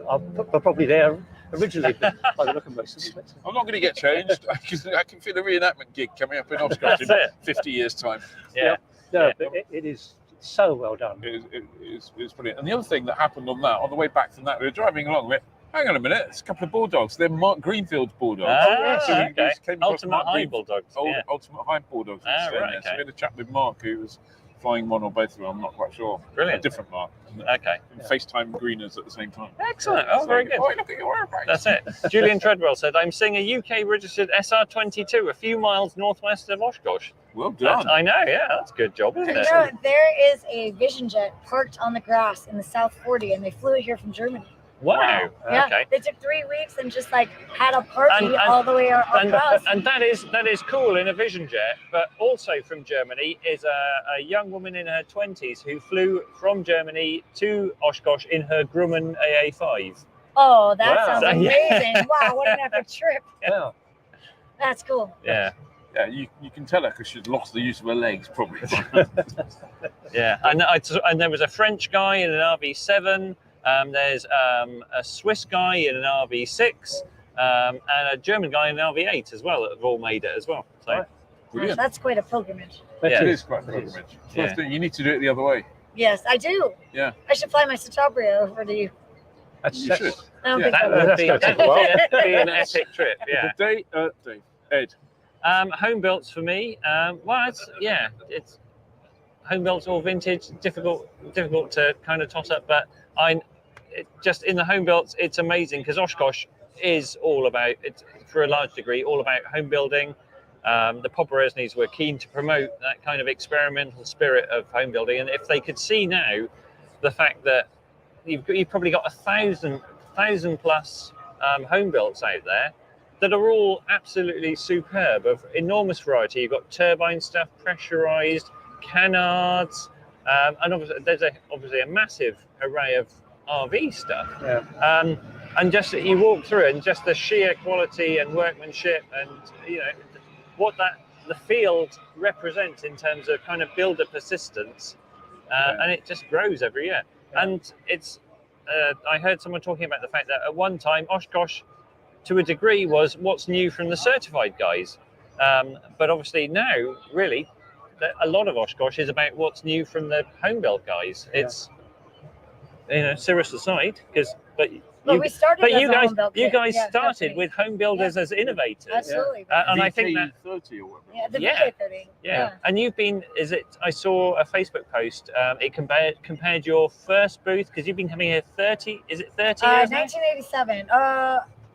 are probably there originally by the look of most of them. I'm not going to get changed. I can feel a reenactment gig coming up in Oshkosh in 50 years' time. Yeah. No, but it is so well done. It's brilliant. And the other thing that happened on the way back from that, we were driving along, we went, hang on a minute, it's a couple of Bulldogs. They're Mark Greenfield's Bulldogs. Ultimate High Bulldogs. Ultimate High Bulldogs. So we had a chat with Mark, who was flying one or both of them, I'm not quite sure. Brilliant. A different Mark. Okay. FaceTime greeners at the same time. Excellent. Oh, very good. Oh, look at your airplanes. That's it. Julian Treadwell said, I'm seeing a UK registered SR-22 a few miles northwest of Oshkosh. Well done. I know, yeah, that's a good job, isn't it? No, there is a Vision Jet parked on the grass in the South 40, and they flew it here from Germany. Wow. Yeah, Okay. they took 3 weeks and just like had a party all the way across. And that is cool in a Vision Jet, but also from Germany is a young woman in her 20s who flew from Germany to Oshkosh in her Grumman AA5. Oh, that sounds amazing. Wow, what an epic trip. Yeah. That's cool. Yeah. Yeah, you can tell her because she's lost the use of her legs, probably. Yeah, and there was a French guy in an RV7. There's a Swiss guy in an RV6 and a German guy in an RV8 as well that have all made it as well. So, brilliant. That's quite a pilgrimage. It is quite a pilgrimage. Yeah. You need to do it the other way. Yes, I do. Yeah. I should fly my Satabria over to you. You should. That would be an epic trip. Yeah. Dave, Ed. Home builts for me. Well, it's home builts or vintage. Difficult to kind of toss up, but just in the home builts, it's amazing because Oshkosh is all about it, for a large degree, all about home building. The Poporesnys were keen to promote that kind of experimental spirit of home building, and if they could see now the fact that you've probably got 1,000 plus home builts out there that are all absolutely superb, of enormous variety. You've got turbine stuff, pressurized, canards, and obviously there's obviously a massive array of RV stuff. Yeah. And just you walk through it, and just the sheer quality and workmanship, and what the field represents in terms of kind of builder persistence, and it just grows every year. Yeah. And it's I heard someone talking about the fact that at one time Oshkosh, to a degree, was what's new from the certified guys, but obviously now, really, a lot of Oshkosh is about what's new from the home build guys. Yeah. It's serious aside, you guys started with home builders as innovators. Absolutely. And I think that 30 or whatever. Yeah, the VK30. Yeah. And you've been. I saw a Facebook post. It compared your first booth, because you've been coming here 30. Is it 30 years? 1987.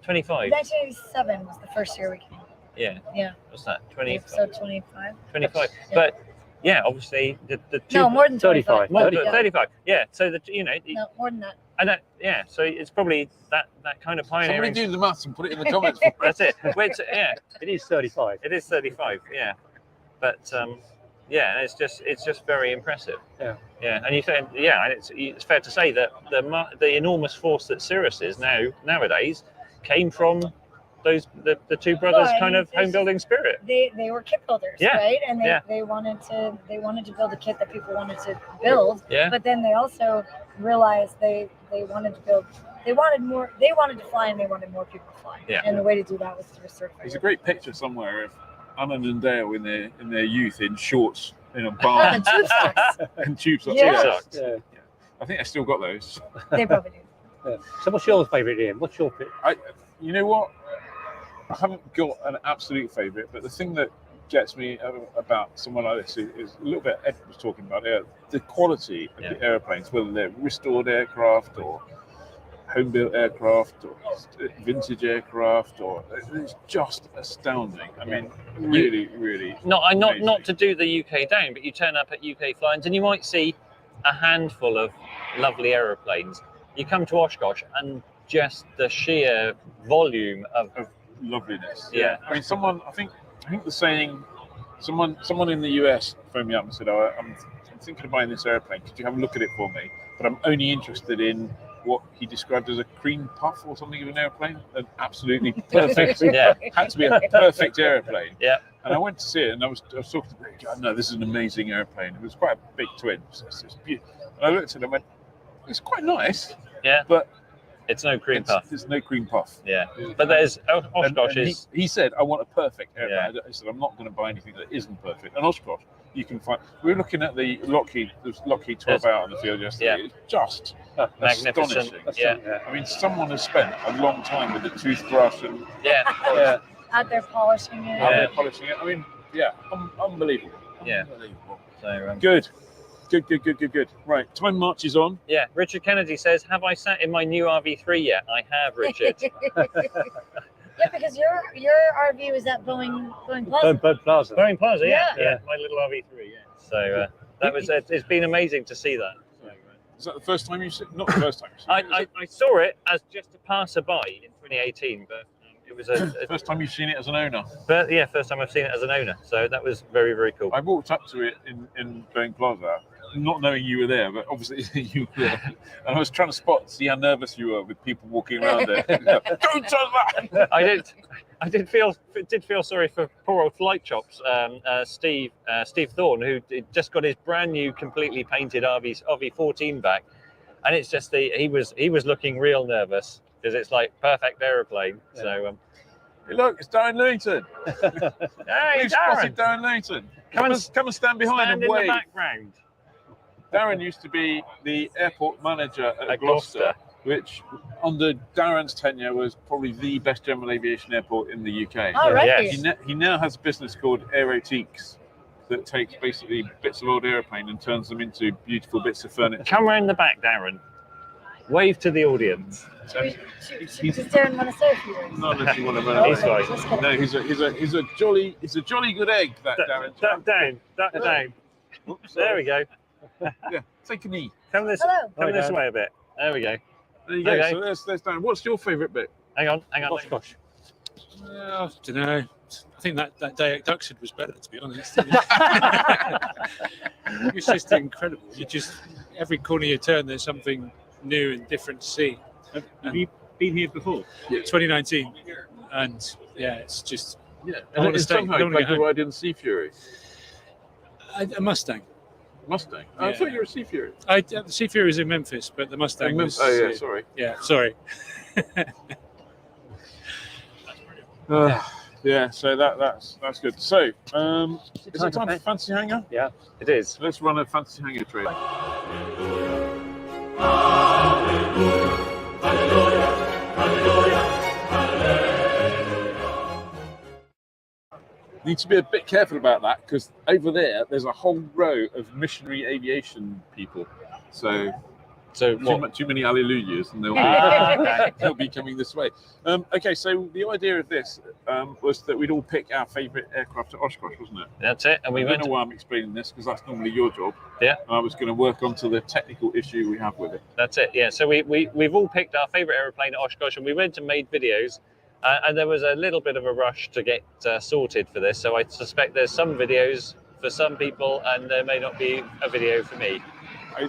25. 1987 was the first year we came. Yeah. Yeah. What's that? 20. Episode 25. 25. Yeah. But yeah, obviously the two. No, more than 25. More, Yeah. 35. Yeah. So that No, more than that. And that, yeah. So it's probably that kind of pioneering. Somebody do the maths and put it in the comments. That's it. Which, yeah. It is 35. It is 35. Yeah. But yeah, it's just very impressive. Yeah. Yeah, and you think, yeah, and it's fair to say that the enormous force that Cirrus is nowadays came from the two brothers' kind of home building spirit. They were kit builders, Yeah. right? And Yeah. they wanted to build a kit that people wanted to build. Yeah. But then they also realized they wanted to build. They wanted to fly, and they wanted more people to fly. Yeah. And the way to do that was through certified. There's a great picture somewhere of Alan and Dale in their youth in shorts in a barn. And tube socks. And tube socks. Yeah. Yeah. Yeah. I think I still got those. They probably do. Yeah. So what's your favourite, Ian? What's your pick? You know what? I haven't got an absolute favourite, but the thing that gets me about someone like this is a little bit Ed was talking about earlier, the quality of the airplanes, whether they're restored aircraft or home-built aircraft or vintage aircraft, or it's just astounding. I mean, really. Not to do the UK down, but you turn up at UK fly-ins and you might see a handful of lovely aeroplanes. You come to Oshkosh and just the sheer volume of loveliness. Yeah. I mean, I think the saying, someone in the US phoned me up and said, "Oh, I'm thinking of buying this airplane. Could you have a look at it for me? But I'm only interested in what he described as a cream puff or something of an airplane. An absolutely perfect. Had to be a perfect airplane. Yeah. And I went to see it, and I was talking to the guy. No, this is an amazing airplane. It was quite a big twin. It's beautiful. And I looked at it and went, it's quite nice. Yeah. But it's no cream puff. There's no cream puff. Yeah. But there's Oshkosh and is. He said, I want a perfect airplane. Yeah. I said, I'm not going to buy anything that isn't perfect. And Oshkosh, you can find. We were looking at the Lockheed 12 out on the field yesterday. Yeah. It's just Magnificent. astonishing. Yeah. I mean, someone has spent a long time with the toothbrush and Out there polishing it. out there polishing it. I mean, unbelievable. Yeah. Unbelievable. So Good. Right, time marches on. Yeah, Richard Kennedy says, have I sat in my new RV3 yet? I have, Richard. Yeah, because your RV was at Boeing Plaza. Boeing Plaza. Boeing Plaza, Yeah. yeah, my little RV3, yeah. So that was it's been amazing to see that. Is that the first time you've seen it? Not the first time you've seen it. I saw it as just a passerby in 2018, but it was a first time you've seen it as an owner. But yeah, first time I've seen it as an owner. So that was very, very cool. I walked up to it in Boeing Plaza, not knowing you were there, but obviously you were there. And I was trying to see how nervous you were with people walking around there. Don't touch that! I did feel sorry for poor old Flight Chops, Steve Thorne, who just got his brand new, completely painted RV14 back, and it's just he was looking real nervous because it's like perfect aeroplane. Yeah. So hey, look, it's Darren Lewington. Hey, We've spotted Darren Lewington. Come and stand behind and in wave. the background. Darren used to be the airport manager at Gloucester, which under Darren's tenure was probably the best general aviation airport in the UK. Oh, right. Yes. He now has a business called Aerotiques that takes basically bits of old airplane and turns them into beautiful bits of furniture. Come round the back, Darren. Wave to the audience. Does Darren want to say a few words? Not unless you want to run away. He's fine. No, he's a jolly good egg, that Darren. Duck down. Oops, there we go. Yeah, take a knee. Come this way a bit. There we go. There you go. Okay. So there's Darren. What's your favourite bit? Hang on. Oshkosh. I don't know. I think that day at Duxford was better, to be honest. It's just incredible. Every corner you turn, there's something new and different to see. Have you been here before? Yeah, 2019, and yeah, it's just And it's somehow like you ride in Sea Fury. A Mustang. Mustang. Oh, I thought you were a Sea Fury. The Sea Fury was in Memphis, but the Mustang was. Oh yeah, sorry. Yeah, sorry. Yeah, so that's good. So, is it time for Fancy Hanger? Yeah, it is. Let's run a Fancy Hanger trade. Need to be a bit careful about that because over there's a whole row of missionary aviation people. So So too many hallelujahs, and they'll be coming this way. Okay, so the idea of this was that we'd all pick our favourite aircraft at Oshkosh, wasn't it? That's it. And I don't know why I'm explaining this, because that's normally your job. Yeah. I was going to work onto the technical issue we have with it. That's it. Yeah. So we've all picked our favourite aeroplane at Oshkosh, and we went and made videos. And there was a little bit of a rush to get sorted for this. So I suspect there's some videos for some people, and there may not be a video for me.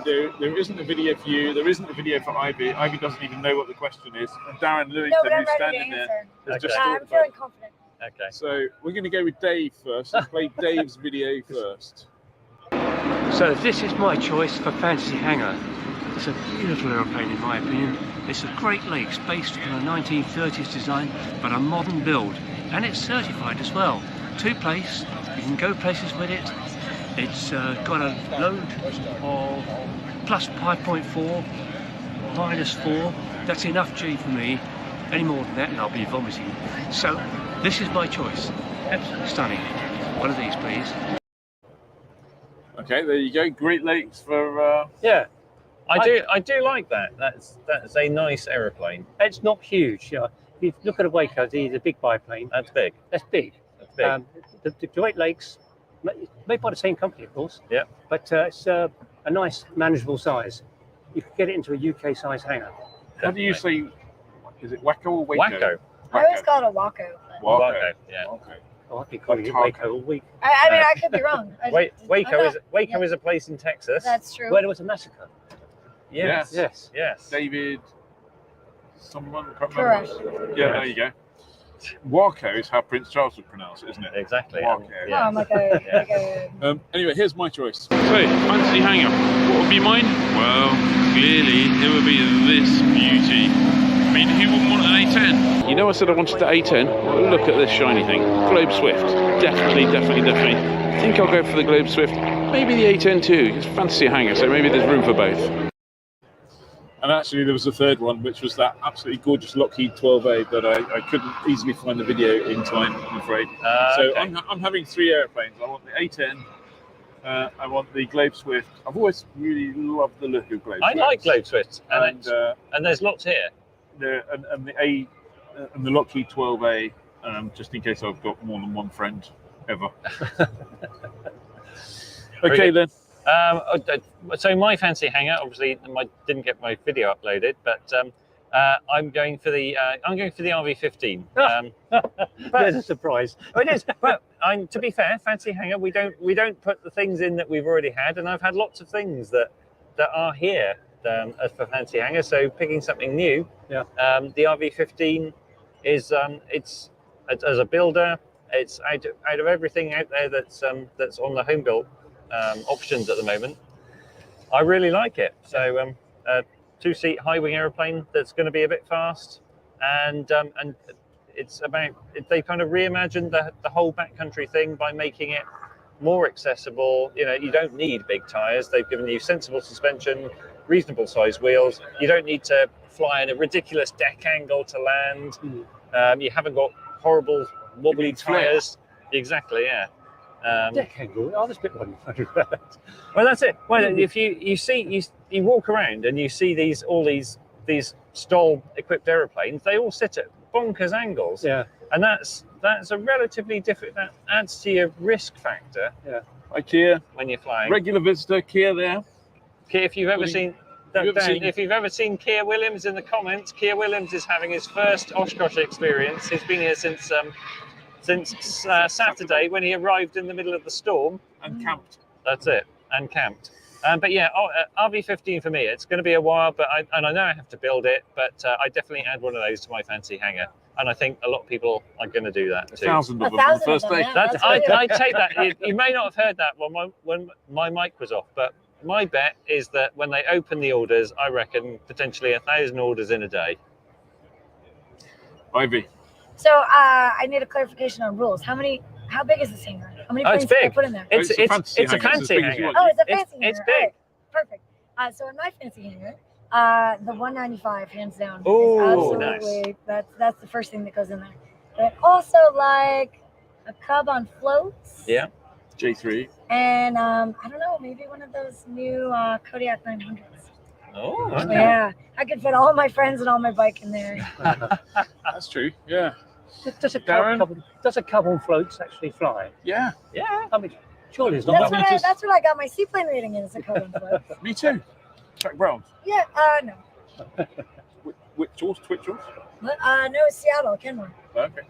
There isn't a video for you. There isn't a video for Ivy. Ivy doesn't even know what the question is. And Darren Lewington, who's standing there, has just I'm feeling confident. Okay. So we're going to go with Dave first. Let's play Dave's video first. So this is my choice for Fantasy Hangar. It's a beautiful aeroplane in my opinion. It's a Great Lakes based on a 1930s design, but a modern build. And it's certified as well. 2-place, you can go places with it. It's got a load of plus 5.4, minus 4. That's enough G for me. Any more than that and I'll be vomiting. So this is my choice. Absolutely stunning. One of these, please. Okay, there you go. Great Lakes for... Yeah. I do like that. That's a nice aeroplane. It's not huge. If you look at a Waco, the big biplane. That's big. That's big. That's big. The Great Lakes, made by the same company, of course. Yeah. But it's a nice, manageable size. You could get it into a UK size hangar. How do you say? Is it Waco or Waco? Waco. I always call it a Waco. Waco. Yeah. Okay. Oh, I've been calling it Waco all week. I mean, I could be wrong. Waco is a place in Texas. That's true. Where there was a massacre. Yes. Yes. Yes. David. Someone. Correct. Yeah. There you go. Waco is how Prince Charles would pronounce it, isn't it? Exactly. Waco. Oh, like a Anyway, here's my choice. So, fantasy hangar. What would be mine? Well, clearly it would be this beauty. I mean, who wouldn't want an A10? You know I said I wanted the A10? Well, look at this shiny thing. Globe Swift. Definitely. I think I'll go for the Globe Swift. Maybe the A10 too. It's fantasy hangar, so maybe there's room for both. And actually, there was a third one, which was that absolutely gorgeous Lockheed 12A that I couldn't easily find the video in time, I'm afraid. So okay. I'm having 3 airplanes. I want the A10. I want the Globe Swift. I've always really loved the look of Globe Swift. I like Globe Swift, and there's lots here. And the Lockheed 12A, just in case I've got more than one friend ever. Okay then. So my fancy hangar, obviously, I didn't get my video uploaded, but I'm going for the RV15. There's a surprise. It is, but to be fair, fancy hangar, we don't put the things in that we've already had, and I've had lots of things that are here for fancy hangar. So picking something new, yeah. The RV15 is it's as a builder, it's out of everything out there that's on the home built options at the moment. I really like it. So 2-seat high wing aeroplane that's going to be a bit fast, and it's about they kind of reimagined the whole backcountry thing by making it more accessible. You know, you don't need big tires. They've given you sensible suspension, reasonable size wheels. You don't need to fly in a ridiculous deck angle to land. You haven't got horrible wobbly tires. Exactly, yeah. Deck angle. Oh, that's a bit one. Well, that's it. Well, if you walk around and you see all these STOL equipped aeroplanes, they all sit at bonkers angles. Yeah. And that's a relatively different. That adds to your risk factor. Yeah. Hi, Kia. When you're flying. Regular visitor, Kia there. Kia, if you've ever seen. If you've ever seen Kia Williams in the comments, Kia Williams is having his first Oshkosh experience. He's been here since Saturday when he arrived in the middle of the storm. And camped. That's it, and camped. But yeah, RV15 for me, it's going to be a while, but I know I have to build it, but I definitely add one of those to my fancy hangar. And I think a lot of people are going to do that too. 1,000 of them on the first day. Yeah, I take that. You may not have heard that when my mic was off, but my bet is that when they open the orders, I reckon potentially 1,000 orders in a day. Ivy. So I need a clarification on rules. How big is this hangar? How many planes can I put in there? It's a fancy hangar. Oh, it's a fancy hangar. It's big. Right. Perfect. So in my fancy hangar, the 195 hands down. Oh, absolutely. Nice. That's the first thing that goes in there. But also like a Cub on floats. Yeah. J3. And I don't know, maybe one of those new Kodiak 900s. Oh, okay. Yeah, I could fit all my friends and all my bike in there. That's true. Yeah. Does a Darren? carbon floats actually fly? Yeah. Yeah. I mean, surely it's not. That's what I got my seaplane rating in, is a carbon float. Me too. Jack Brown. Yeah, no. Which Jaws? No, it's Seattle, Kenmore. Okay.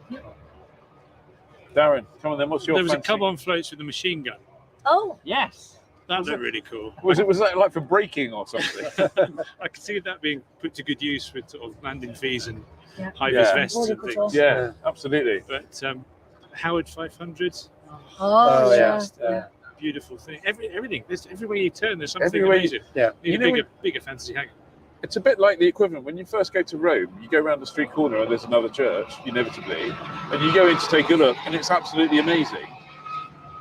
Darren, come on then. What's your There was fancy? a carbon floats with a machine gun. Oh. Yes. That looked really cool. Was that like for braking or something? I could see that being put to good use with sort of landing fees and Yeah. high-vis Yeah. vests and things. Yeah, absolutely. But Howard 500. Oh, yeah. Just a beautiful thing. Everything. There's everywhere you turn, there's something Everywhere you- amazing. Yeah. Need You a know bigger fancy hangar. It's a bit like the equivalent when you first go to Rome. You go around the street corner and there's another church, inevitably, and you go in to take a look, and it's absolutely amazing.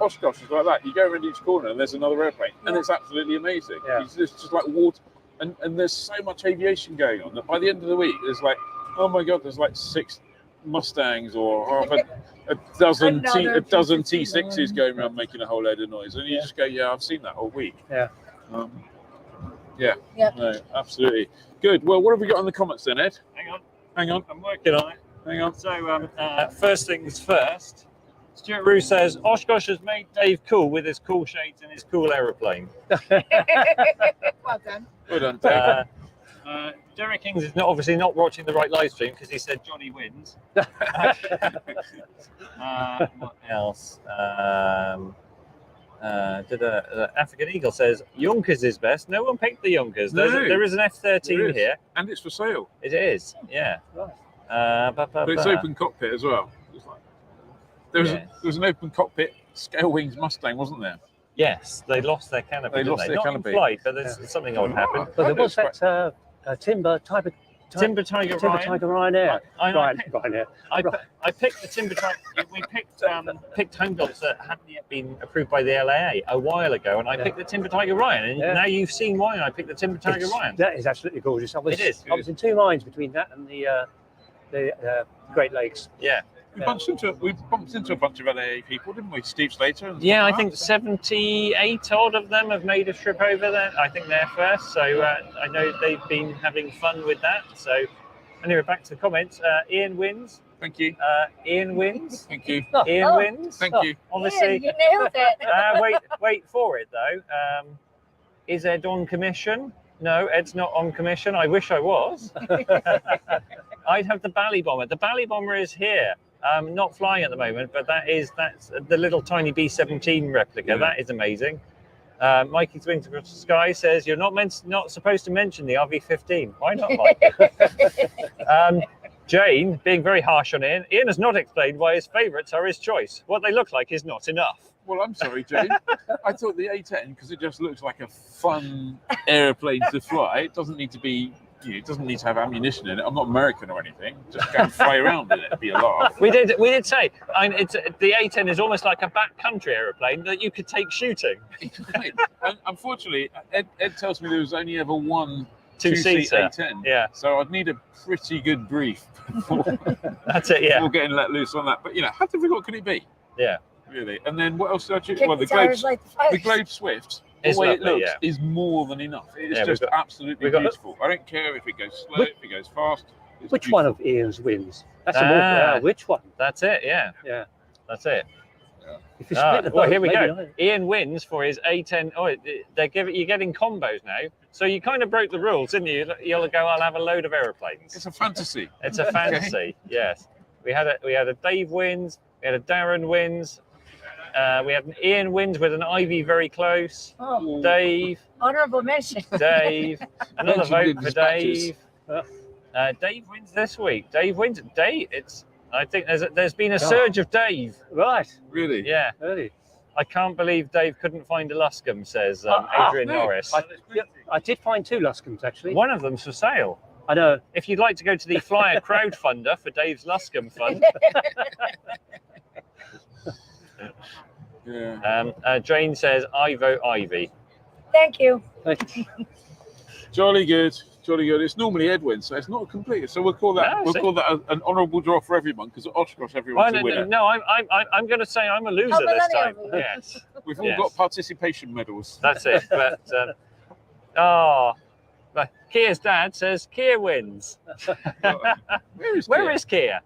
Oshkosh is like that. You go around each corner and there's another airplane, and it's absolutely amazing. Yeah. It's just like water, and there's so much aviation going on that by the end of the week, there's like, oh my God, there's like 6 Mustangs or half a dozen T6s going around making a whole load of noise, and you just go, yeah, I've seen that all week. Yeah. Yeah. Yeah. No, absolutely. Good. Well, what have we got in the comments then, Ed? Hang on. I'm working on it. Hang on. So, first things first. Stuart Rue says Oshkosh has made Dave cool with his cool shades and his cool aeroplane. Well done. Well done, Dave. Derek Ings is obviously not watching the right live stream because he said Johnny wins. What else? African Eagle says Junkers is best. No one picked the Junkers. There is an F-13 here. And it's for sale. It is, yeah. But it's open cockpit as well. There was an open cockpit scale wings Mustang, wasn't there? Yes, they lost their canopy. They didn't lost their Not canopy. in flight, but there's something odd happened. But there was that Timber Tiger Ryanair. Ryanair. I picked the Timber Tiger. We picked home dogs that hadn't yet been approved by the LAA a while ago, and I picked the Timber Tiger Ryan. And now you've seen why I picked the Timber Tiger Ryan. That is absolutely gorgeous. I was in two minds between that and the Great Lakes. Yeah. We bumped into a bunch of LAA people, didn't we? Steve Slater. And Yeah, I think 78 odd of them have made a trip over there. I think they're first, so I know they've been having fun with that. So, anyway, back to the comments. Ian wins. Thank you. Ian wins. Thank you. Ian wins. Thank you. Obviously, Ian, you nailed it. wait for it though. Is Ed on commission? No, Ed's not on commission. I wish I was. I'd have the Bally Bomber. The Bally Bomber is here. Not flying at the moment, but that's the little tiny B-17 replica. Yeah. That is amazing. Mikey Swings Across the Sky says you're not supposed to mention the RV-15. Why not, Mike? Jane, being very harsh on Ian. Ian has not explained why his favourites are his choice. What they look like is not enough. Well, I'm sorry, Jane. I thought the A-10, because it just looks like a fun aeroplane to fly. It doesn't need to be. It doesn't need to have ammunition in it. I'm not American or anything. Just go and fly around in it. It'd be a laugh. We did say the A-10 is almost like a backcountry aeroplane that you could take shooting. And unfortunately, Ed tells me there was only ever one two-seater A-10. Yeah. So I'd need a pretty good brief before, That's it, yeah. before getting let loose on that. But, how difficult can it be? Yeah. Really. And then what else did I choose? Kick Well, the tires like the fires. the Globe Swift. The It's way lovely, it looks yeah. is more than enough. It's Yeah, just absolutely got- beautiful. I don't care if it goes slow, if it goes fast. It's Which one of Ian's wins? That's a Ah. which one? That's it, yeah. Yeah. That's it. If you split the Well, vote, here we maybe go. not. Ian wins for his A10. Oh, you're getting combos now. So you kind of broke the rules, didn't you? You'll go, I'll have a load of aeroplanes. It's a fantasy. It's a fantasy, yes. We had a Dave wins, we had a Darren wins, we had an Ian wins with an Ivy very close. Oh. Dave, Honourable mention. Dave, another Mentioned vote in for dispatches. Dave. Dave wins this week. Dave wins. I think there's been a surge of Dave. Right. Really? Yeah. Really? I can't believe Dave couldn't find a Luscombe, says Adrian Norris. I did find 2 Luscombes, actually. One of them's for sale. I know. If you'd like to go to the Flyer crowdfunder for Dave's Luscombe fund. Yeah. Jane says, I vote Ivy. Thank you. Jolly good. Jolly good. It's normally Edwin, so it's not complete. So we'll call that an honourable draw for everyone, because at Oshkosh everyone's a winner. No, I'm going to say I'm a loser this time. Yes. We've all got participation medals. That's it. But But Kia's dad says Kia wins. Where is Kia?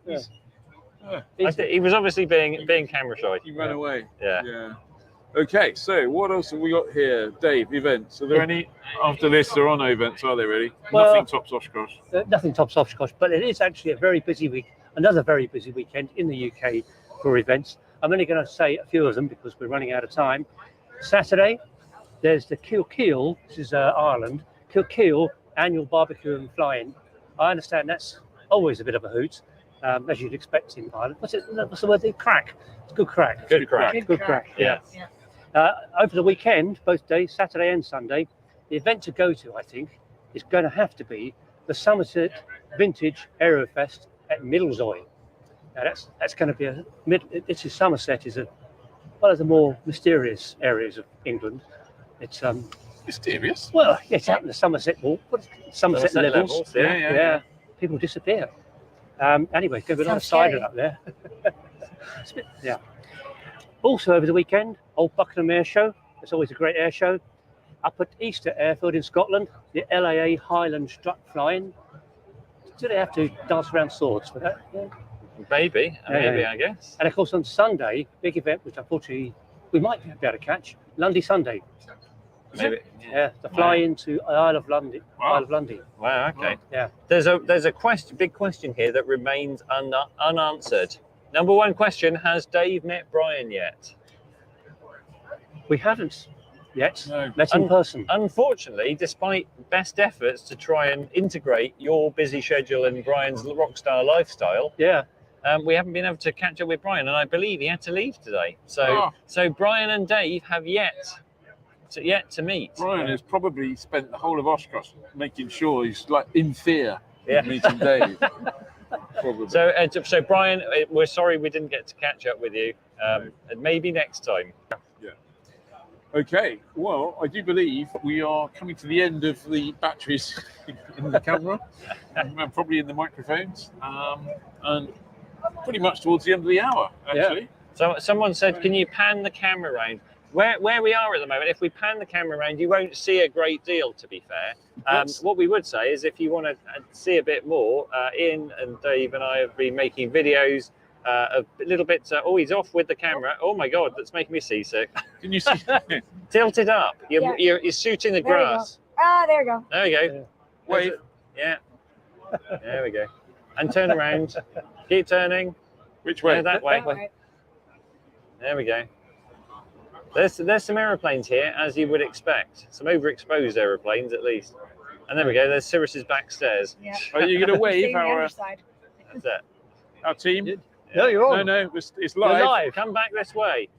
He was obviously being camera shy. He ran away. Yeah. Okay, so what else have we got here? Dave, events. Are there any after this? There are no events, are there really? Well, Nothing tops Oshkosh. Nothing tops Oshkosh, but it is actually a very busy week. Another very busy weekend in the UK for events. I'm only going to say a few of them because we're running out of time. Saturday, there's the Kilkeel, this is Ireland, Kilkeel annual barbecue and fly-in. I understand that's always a bit of a hoot, as you'd expect in Ireland. What's the word? Crack. It's good crack. Good crack. Good crack. Yeah. Over the weekend, both days, Saturday and Sunday, the event to go to, I think, is going to have to be the Somerset Vintage Aerofest at Middlezoy. Now that's going to be this is Somerset is one of the more mysterious areas of England. It's mysterious. Well, it's out in the Somerset Walk, Somerset levels. Yeah. People disappear. Anyway, there's a lot of cider up there. Yeah. Also over the weekend, Old Buckingham Air Show. It's always a great air show. Up at Easter Airfield in Scotland, the LAA Highland Strut Flying. Do they have to dance around swords for that? Yeah. Maybe, I guess. And of course on Sunday, big event which unfortunately we might be able to catch, Lundy Sunday. Maybe. Yeah, the fly into Isle of Lundy. Wow. Isle of Lundy. Wow. Okay. Yeah. There's a big question here that remains unanswered. Number one question: has Dave met Brian yet? We haven't yet. Met in person. Unfortunately, despite best efforts to try and integrate your busy schedule and Brian's rockstar lifestyle, we haven't been able to catch up with Brian, and I believe he had to leave today. So Brian and Dave have yet to meet. Brian has probably spent the whole of Oshkosh making sure he's like in fear of meeting Dave. Probably. So Brian, we're sorry we didn't get to catch up with you, and maybe next time. Yeah. Okay. Well, I do believe we are coming to the end of the batteries in the camera, and probably in the microphones, and pretty much towards the end of the hour, actually. Yeah. So someone said, can you pan the camera around? Where we are at the moment, if we pan the camera around, you won't see a great deal, to be fair. What we would say is if you want to see a bit more, Ian and Dave and I have been making videos of little bits. Oh, he's off with the camera. Oh, my God, that's making me seasick. Can you see? Tilt it up. You're shooting the grass. There we go. There we go. Wave. Yeah. There we go. And turn around. Keep turning. Which way? Yeah, that way. There we go. There's some aeroplanes here, as you would expect. Some overexposed aeroplanes, at least. And there we go. There's Cirrus's back stairs. Yeah. Are you going to wave our? That's it. Our team? No, you're on. No, it's live. You're live. Come back this way.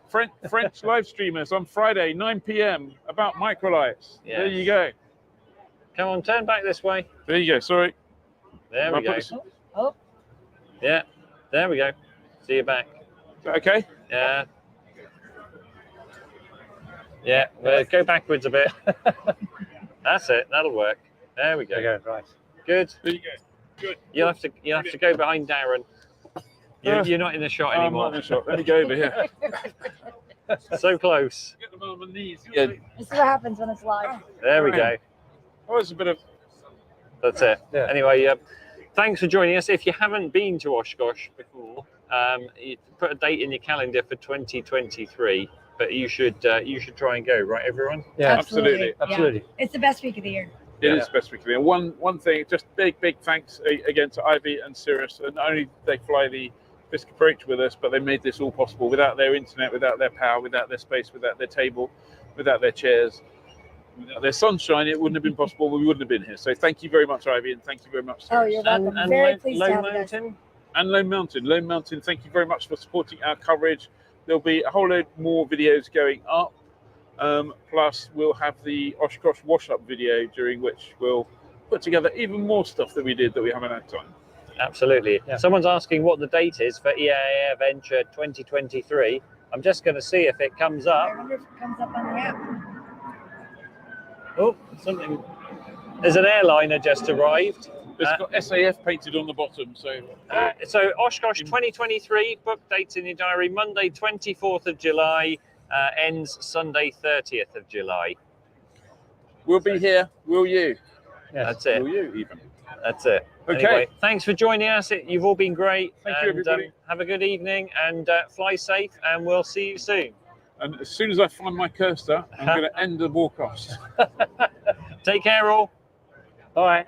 French live streamers on Friday, 9 p.m. about microlights. Yes. There you go. Come on, turn back this way. There you go. Sorry. There we go. Oh. Yeah. There we go. See you back. Is that okay? Yeah. Yeah. Well, go backwards a bit. That's it. That'll work. There we go. There you go. Right. Good. There you go. Good. You'll have to go behind Darren. You're not in the shot I'm anymore. not in the shot. Let me go over here. So close. Get them on my knees. Yeah. This is what happens when it's live. There we go. Oh, it's a bit of. That's it. Yeah. Anyway, thanks for joining us. If you haven't been to Oshkosh before, you put a date in your calendar for 2023. But you should try and go, right, everyone? Yeah, absolutely. Absolutely. Yeah. It's the best week of the year. It is best week of the year. One thing, just big thanks again to Ivy and Cirrus. And not only did they fly the Bisque approach with us, but they made this all possible. Without their internet, without their power, without their space, without their table, without their chairs, without their sunshine, it wouldn't have been possible. We wouldn't have been here. So thank you very much, Ivy, and thank you very much, Cirrus. Oh, you're welcome. Very pleased to have you guys. And Lone Mountain, thank you very much for supporting our coverage. There'll be a whole load more videos going up. Plus, we'll have the Oshkosh wash-up video, during which we'll put together even more stuff that we did that we haven't had time. Absolutely. Yeah. Someone's asking what the date is for EAA Adventure 2023. I'm just going to see if it comes up. I wonder if it comes up on the app. Oh, something. There's an airliner just arrived. It's got SAF painted on the bottom. So Oshkosh 2023, book dates in your diary, Monday 24th of July, ends Sunday 30th of July. We'll be here. Will you? Yes. That's it. Will you even? That's it. Okay. Anyway, thanks for joining us. You've all been great. Thank you, everybody. Have a good evening and fly safe, and we'll see you soon. And as soon as I find my cursor, I'm going to end the broadcast. Take care, all. Bye.